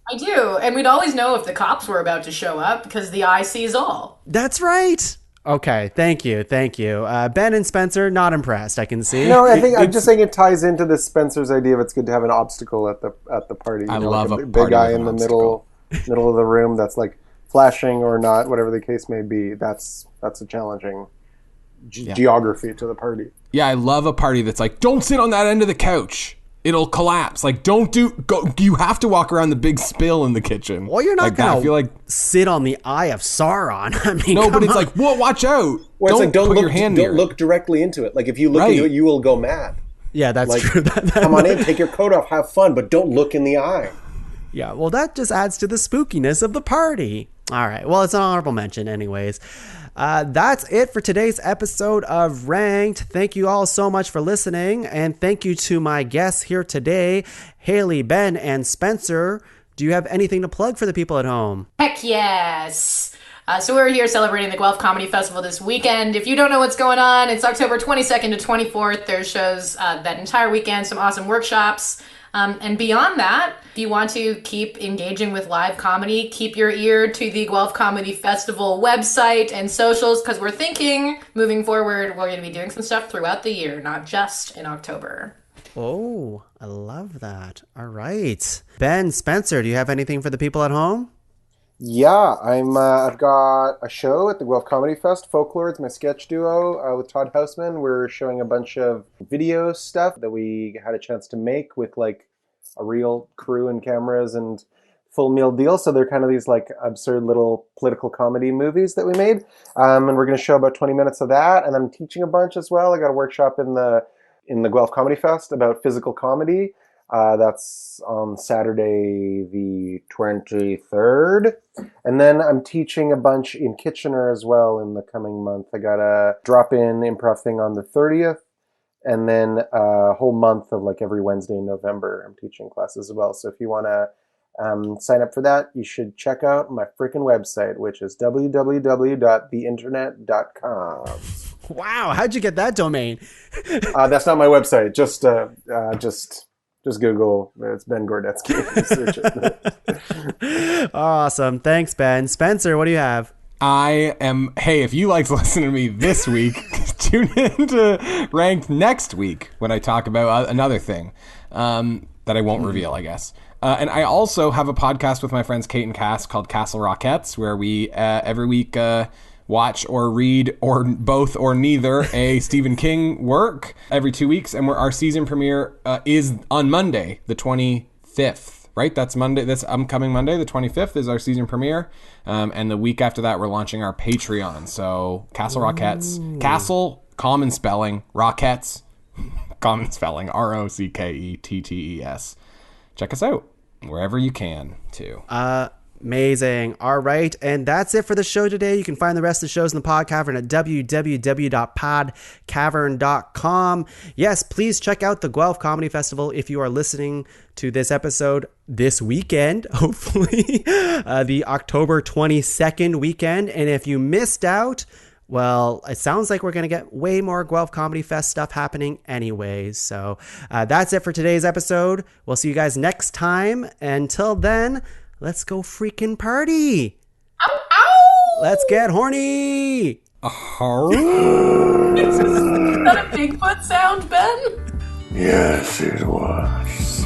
I do, and we'd always know if the cops were about to show up because the eye sees all. That's right. Okay, thank you. Ben and Spencer, not impressed, I can see. No, I'm just saying it ties into this Spencer's idea of it's good to have an obstacle at the party. I love like a big party guy with in an the obstacle. middle of the room that's like flashing or not, whatever the case may be. That's a challenging geography to the party. Yeah, I love a party that's like, don't sit on that end of the couch. It'll collapse. Like, you have to walk around the big spill in the kitchen. Well, you're not like that. going I feel like to sit on the Eye of Sauron. I mean, no, but come it's on. like, whoa, watch out. Or it's like put don't your hand near it. look directly into it. Like if you look Right. into it, you will go mad. Yeah, that's Like, true. come on in, take your coat off, have fun, but don't look in the eye. Yeah, well, that just adds to the spookiness of the party. All right, well, it's an honorable mention anyways. That's it for today's episode of Ranked. Thank you all so much for listening, and thank you to my guests here today, Hayley, Ben, and Spencer. Do you have anything to plug for the people at home? Heck yes! So we're here celebrating the Guelph Comedy Festival this weekend. If you don't know what's going on, it's October 22nd to 24th. There's shows that entire weekend, some awesome workshops. And beyond that, if you want to keep engaging with live comedy, keep your ear to the Guelph Comedy Festival website and socials, because we're thinking, moving forward, we're going to be doing some stuff throughout the year, not just in October. Oh, I love that. All right. Ben, Spencer, do you have anything for the people at home? Yeah, I've got a show at the Guelph Comedy Fest. Folklore, it's my sketch duo with Todd Houseman. We're showing a bunch of video stuff that we had a chance to make with like a real crew and cameras and full meal deal. So they're kind of these like absurd little political comedy movies that we made. And we're going to show about 20 minutes of that. And I'm teaching a bunch as well. I got a workshop in the Guelph Comedy Fest about physical comedy. That's on Saturday the 23rd. And then I'm teaching a bunch in Kitchener as well in the coming month. I got a drop-in improv thing on the 30th. And then a whole month of like every Wednesday in November, I'm teaching classes as well. So if you want to sign up for that, you should check out my freaking website, which is www.theinternet.com. Wow, how'd you get that domain? That's not my website. Just Google. It's Ben Gorodetsky. Search it. Awesome. Thanks, Ben. Spencer, what do you have? Hey, if you liked listening to me this week, tune in to Ranked next week when I talk about another thing. That that I won't reveal, I guess. And I also have a podcast with my friends Kate and Cass called Castle Rockettes, where we every week watch or read or both or neither a Stephen King work every 2 weeks. And our season premiere is on Monday, the 25th. Right? That's Monday. This upcoming Monday, the 25th, is our season premiere. And the week after that, we're launching our Patreon. So Castle Rockettes. Castle, common spelling. Rockettes, common spelling. ROCKETTES. Check us out wherever you can, too. Amazing. All right. And that's it for the show today. You can find the rest of the shows in the PodCavern at www.podcavern.com. Yes, please check out the Guelph Comedy Festival if you are listening to this episode this weekend, hopefully, the October 22nd weekend. And if you missed out, well, it sounds like we're going to get way more Guelph Comedy Fest stuff happening anyways. So that's it for today's episode. We'll see you guys next time. Until then, let's go freaking party. Ow, ow! Let's get horny. Is that a Bigfoot sound, Ben? Yes, it was.